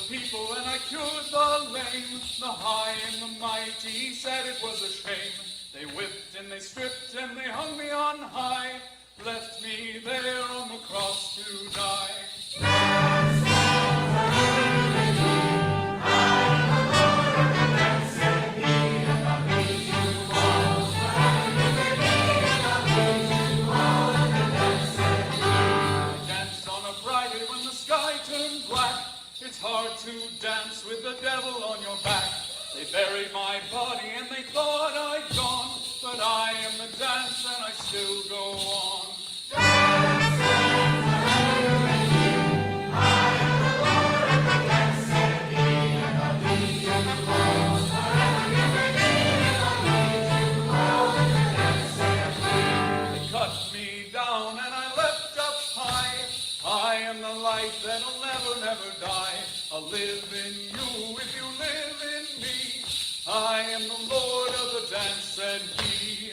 People and I cured the lame, the high and the mighty said it was a shame. They whipped and they stripped and they hung me on high, left me there on the cross to die. I danced on a Friday when the sky turned black. It's hard to dance with the devil on your back. They buried my body and they thought I'd gone, but I am the dance and I still go on. They cut me down and I left up high. I am the light that'll never, never die. I'll live in you if you live in me. I am the Lord of the dance, said he.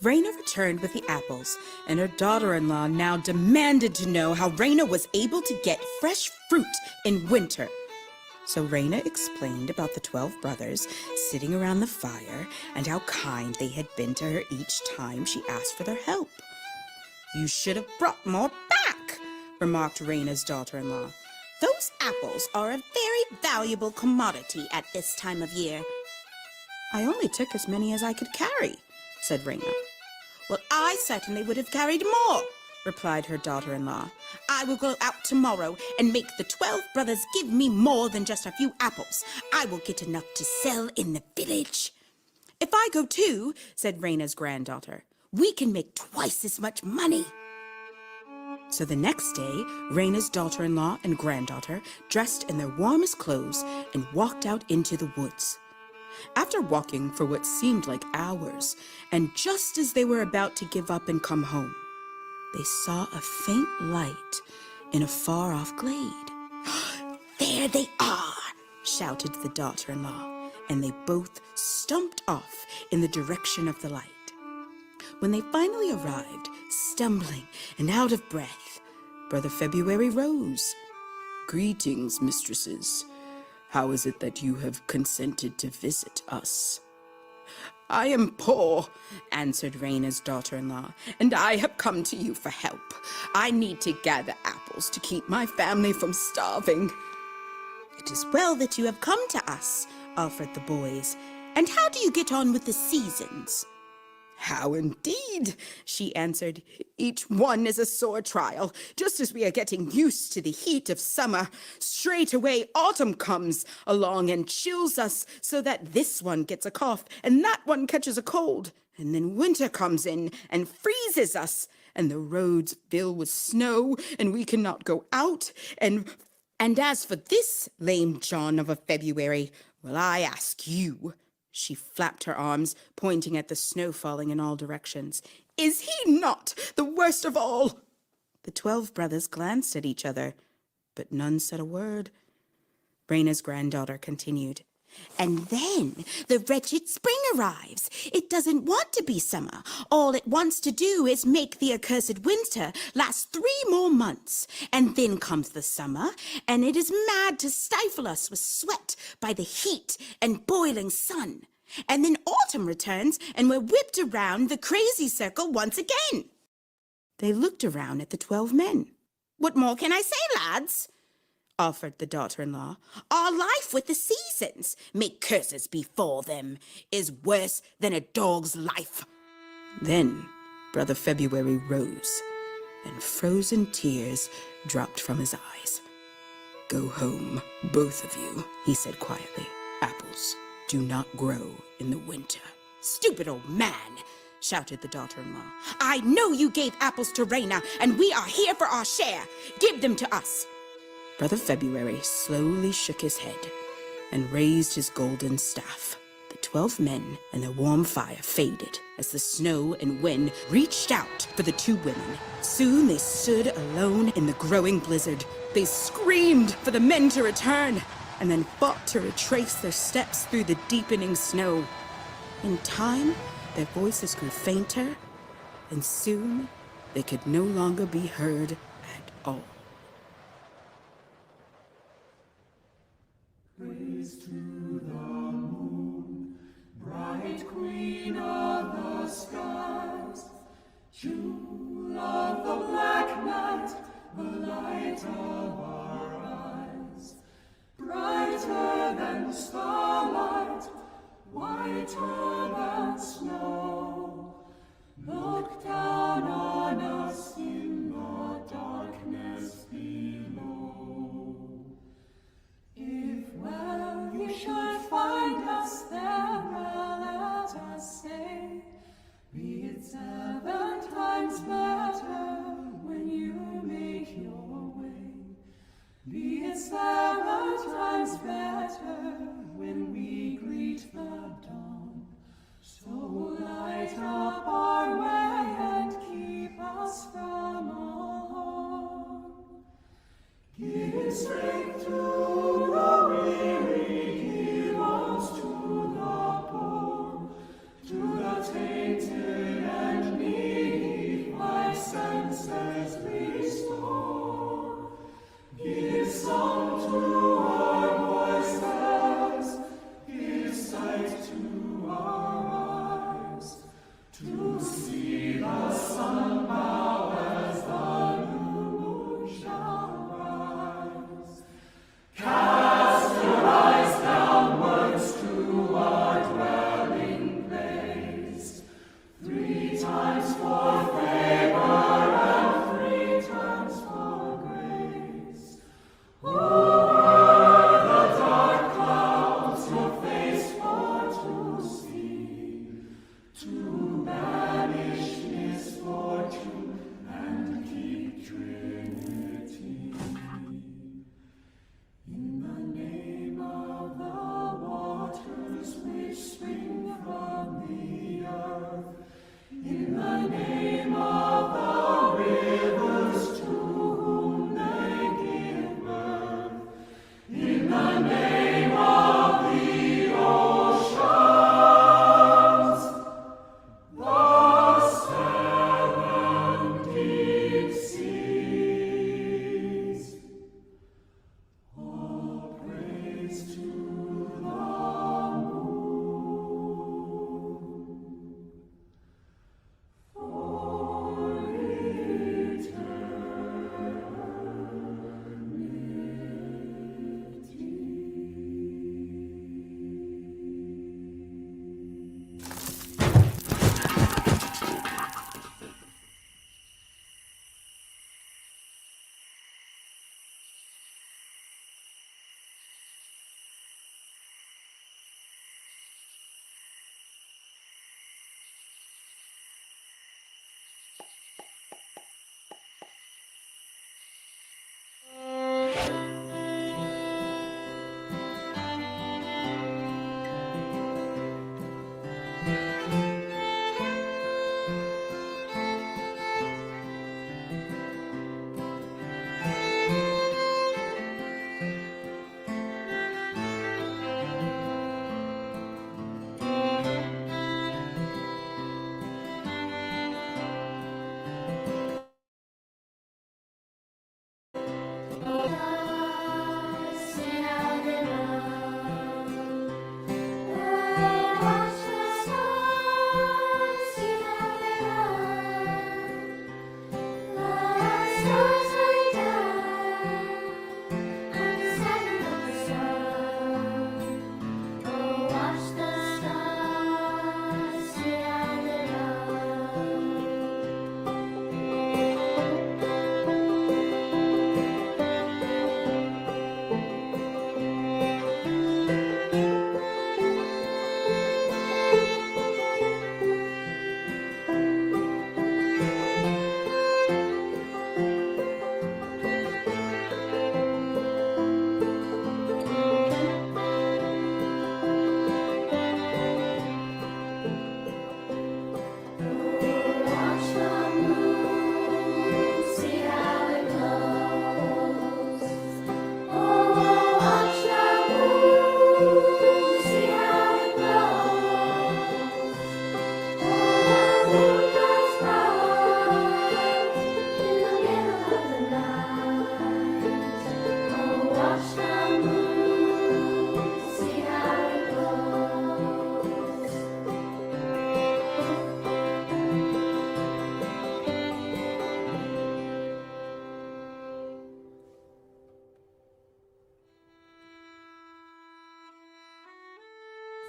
Raina returned with the apples, and her daughter-in-law now demanded to know how Raina was able to get fresh fruit in winter. So Raina explained about the 12 brothers sitting around the fire and how kind they had been to her each time she asked for their help. "You should have brought more back," remarked Raina's daughter-in-law. "Those apples are a very valuable commodity at this time of year." "I only took as many as I could carry," said Raina. "Well, I certainly would have carried more," replied her daughter-in-law. "I will go out tomorrow and make the 12 brothers give me more than just a few apples. I will get enough to sell in the village." "If I go too," said Raina's granddaughter, "we can make twice as much money." So the next day, Raina's daughter-in-law and granddaughter dressed in their warmest clothes and walked out into the woods. After walking for what seemed like hours, and just as they were about to give up and come home, they saw a faint light in a far-off glade. "There they are!" shouted the daughter-in-law, and they both stumped off in the direction of the light. When they finally arrived, stumbling and out of breath, Brother February rose. "Greetings, mistresses. How is it that you have consented to visit us?" "I am poor," answered Raina's daughter-in-law, "and I have come to you for help. I need to gather apples to keep my family from starving." "It is well that you have come to us," offered the boys. "And how do you get on with the seasons?" "How indeed," she answered. "Each one is a sore trial. Just as we are getting used to the heat of summer, straight away autumn comes along and chills us so that this one gets a cough and that one catches a cold. And then winter comes in and freezes us, and the roads fill with snow, and we cannot go out. And as for this lame John of a February, well, I ask you," she flapped her arms, pointing at the snow falling in all directions, "is he not the worst of all?" The 12 brothers glanced at each other, but none said a word. Raina's granddaughter continued. "And then the wretched spring arrives. It doesn't want to be summer. All it wants to do is make the accursed winter last 3 more months. And then comes the summer, and it is mad to stifle us with sweat by the heat and boiling sun. And then autumn returns, and we're whipped around the crazy circle once again." They looked around at the 12 men. "What more can I say, lads?" offered the daughter-in-law. "Our life with the seasons, may curses befall them, is worse than a dog's life." Then Brother February rose, and frozen tears dropped from his eyes. "Go home, both of you," he said quietly. "Apples do not grow in the winter." "Stupid old man!" shouted the daughter-in-law. "I know you gave apples to Raina, and we are here for our share. Give them to us." Brother February slowly shook his head and raised his golden staff. The 12 men and the warm fire faded as the snow and wind reached out for the 2 women. Soon they stood alone in the growing blizzard. They screamed for the men to return, and then fought to retrace their steps through the deepening snow. In time, their voices grew fainter, and soon they could no longer be heard at all. Praise to the moon, bright queen of the skies, jewel of the black night, the light of our eyes. Brighter than starlight, whiter than snow, look down on us in the darkness below. If well you should find us there, let us say, be it 7 times better when you make your way. Be it 7 times better when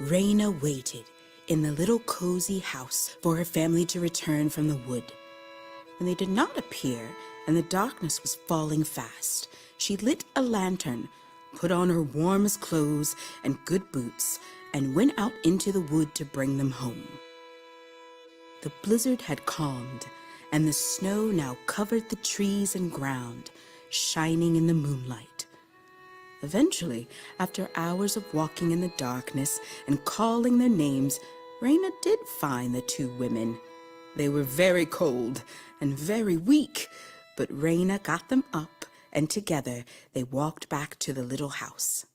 Raina waited in the little cozy house for her family to return from the wood. When they did not appear and the darkness was falling fast, she lit a lantern, put on her warmest clothes and good boots, and went out into the wood to bring them home. The blizzard had calmed, and the snow now covered the trees and ground, shining in the moonlight. Eventually, after hours of walking in the darkness and calling their names, Raina did find the two women. They were very cold and very weak, but Raina got them up, and together they walked back to the little house.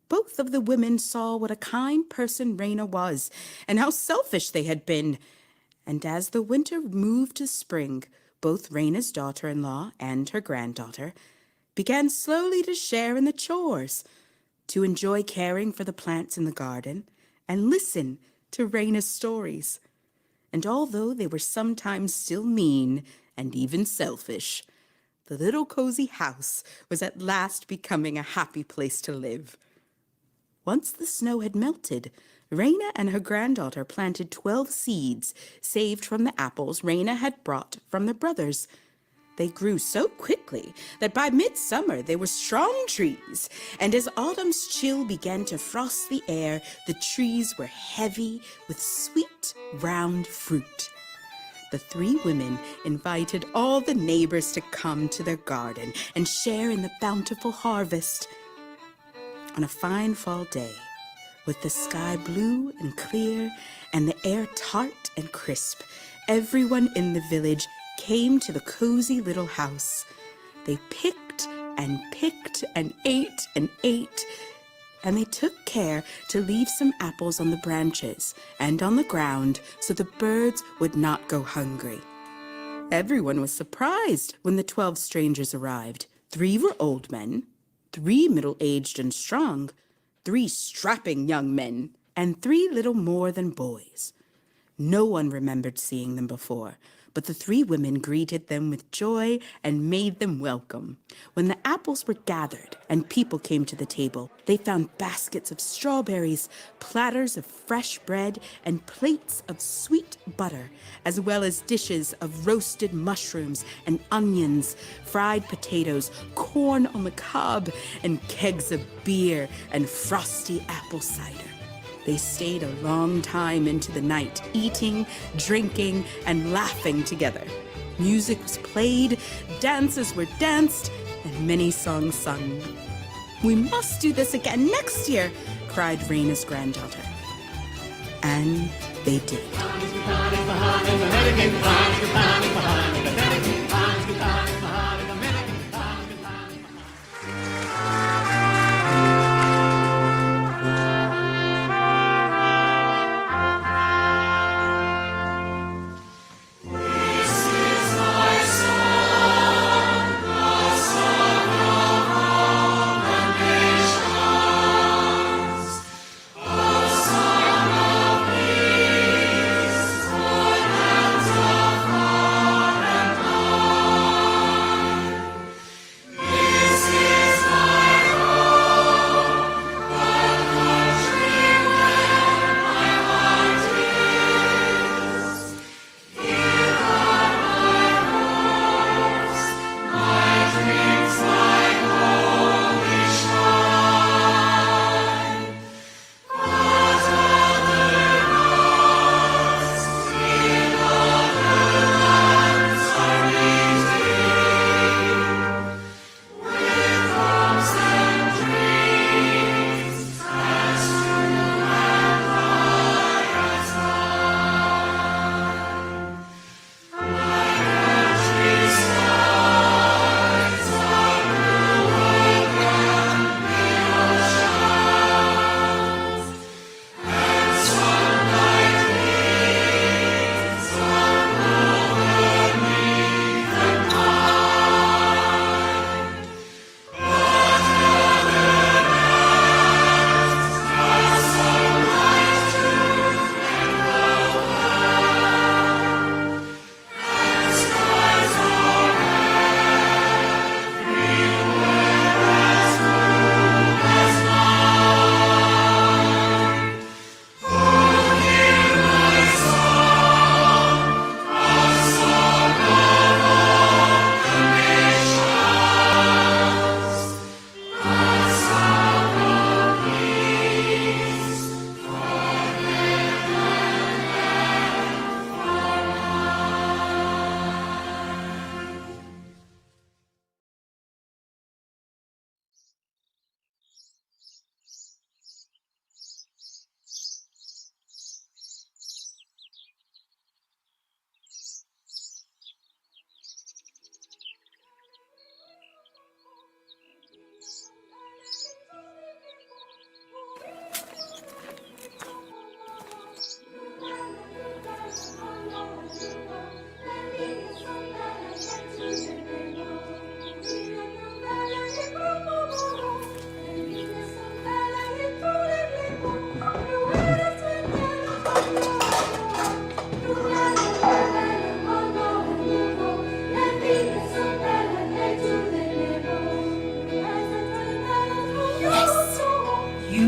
Both of the women saw what a kind person Raina was and how selfish they had been. And as the winter moved to spring, both Raina's daughter-in-law and her granddaughter began slowly to share in the chores, to enjoy caring for the plants in the garden and listen to Raina's stories. And although they were sometimes still mean and even selfish, the little cozy house was at last becoming a happy place to live. Once the snow had melted, Raina and her granddaughter planted 12 seeds saved from the apples Raina had brought from the brothers. They grew so quickly that by midsummer they were strong trees, and as autumn's chill began to frost the air, the trees were heavy with sweet, round fruit. The three women invited all the neighbors to come to their garden and share in the bountiful harvest. On a fine fall day, with the sky blue and clear and the air tart and crisp, everyone in the village came to the cozy little house. They picked and ate and ate, and they took care to leave some apples on the branches and on the ground so the birds would not go hungry. Everyone was surprised when the 12 strangers arrived. 3 were old men, 3 middle-aged and strong, 3 strapping young men, and 3 little more than boys. No one remembered seeing them before, but the 3 women greeted them with joy and made them welcome. When the apples were gathered and people came to the table, they found baskets of strawberries, platters of fresh bread, and plates of sweet butter, as well as dishes of roasted mushrooms and onions, fried potatoes, corn on the cob, and kegs of beer and frosty apple cider. They stayed a long time into the night, eating, drinking, and laughing together. Music was played, dances were danced, and many songs sung. "We must do this again next year," cried Raina's granddaughter. And they did.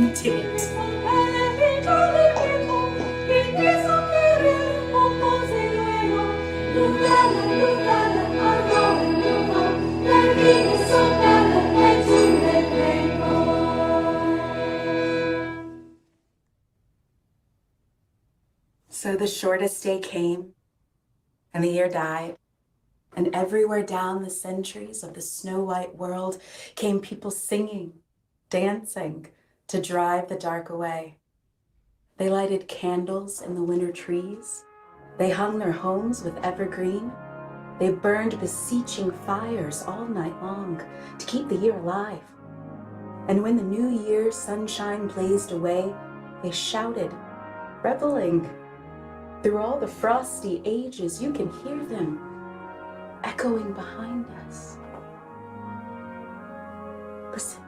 something to eat. So the shortest day came, and the year died, and everywhere down the centuries of the snow-white world came people singing, dancing, to drive the dark away. They lighted candles in the winter trees. They hung their homes with evergreen. They burned beseeching fires all night long to keep the year alive. And when the new year's sunshine blazed away, they shouted, reveling. Through all the frosty ages, you can hear them echoing behind us. Listen.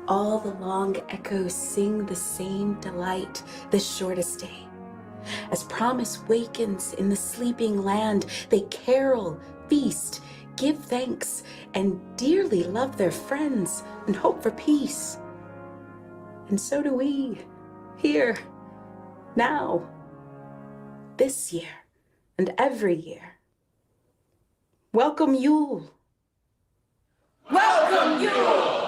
All the long echoes sing the same delight this shortest day. As promise wakens in the sleeping land, they carol, feast, give thanks, and dearly love their friends and hope for peace. And so do we, here, now, this year, and every year. Welcome Yule. Welcome Yule!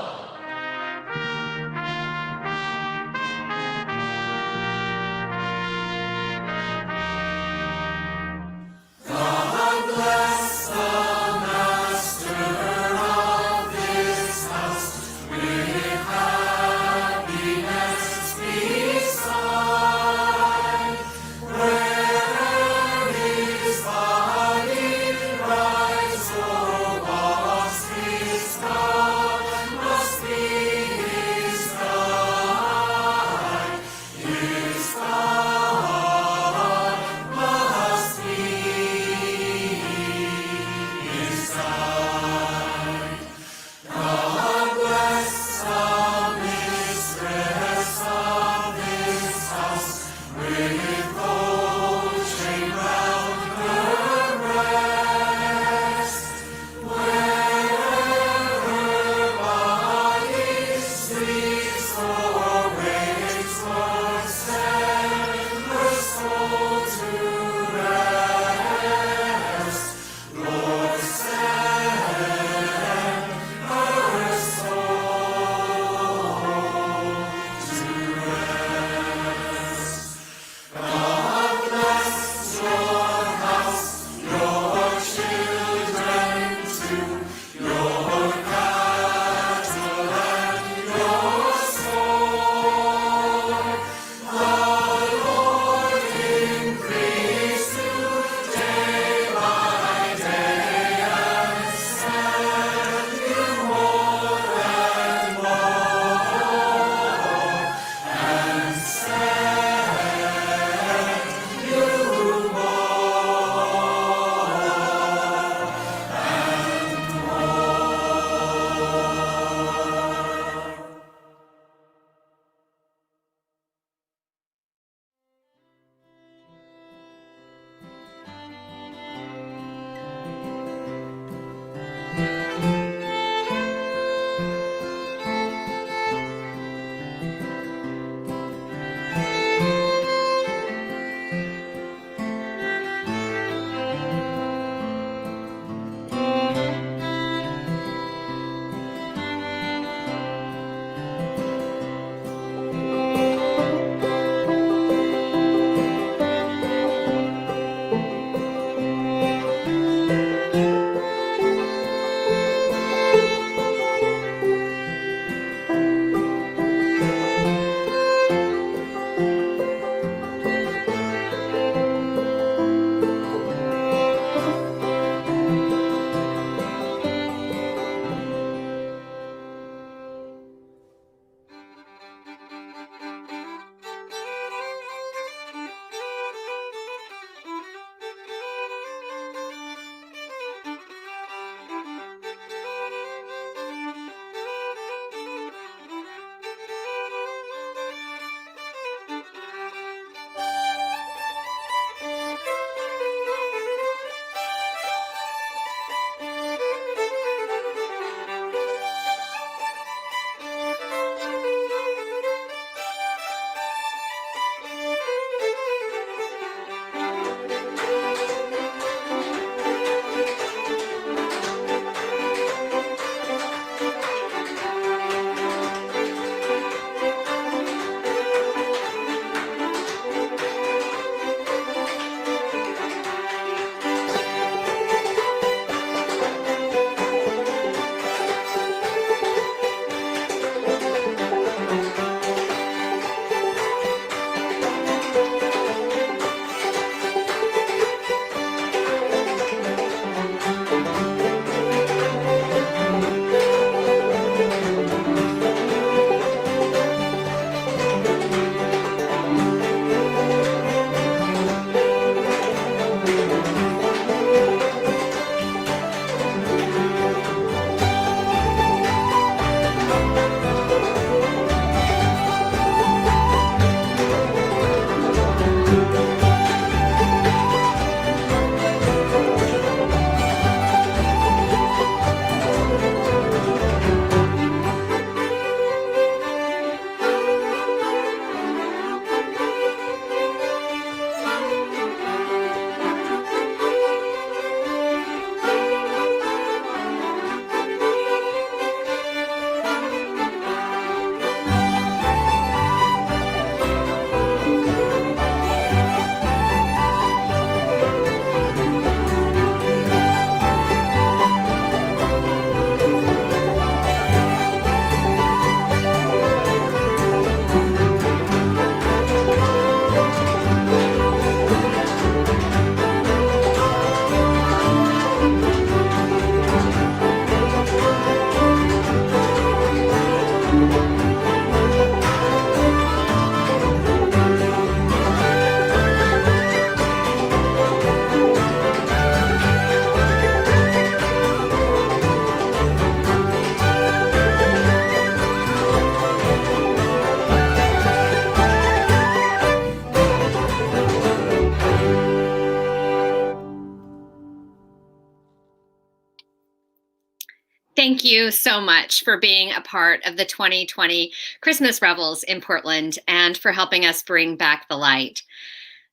Thank you so much for being a part of the 2020 Christmas Revels in Portland and for helping us bring back the light.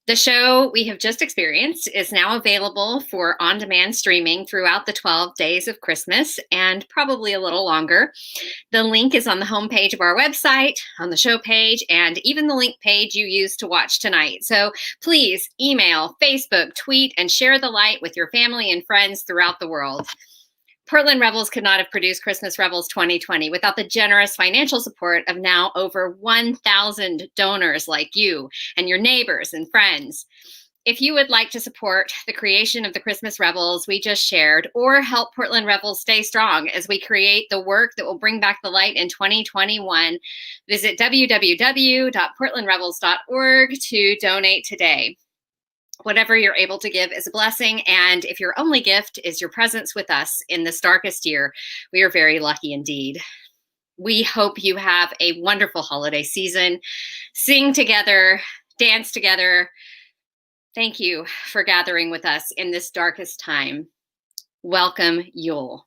The show we have just experienced is now available for on-demand streaming throughout the 12 days of Christmas and probably a little longer. The link is on the homepage of our website, on the show page, and even the link page you used to watch tonight. So please email, Facebook, tweet, and share the light with your family and friends throughout the world. Portland Revels could not have produced Christmas Revels 2020 without the generous financial support of now over 1,000 donors like you and your neighbors and friends. If you would like to support the creation of the Christmas Revels we just shared, or help Portland Revels stay strong as we create the work that will bring back the light in 2021, visit www.portlandrevels.org to donate today. Whatever you're able to give is a blessing, and if your only gift is your presence with us in this darkest year, we are very lucky indeed. We hope you have a wonderful holiday season. Sing together, dance together. Thank you for gathering with us in this darkest time. Welcome, Yule.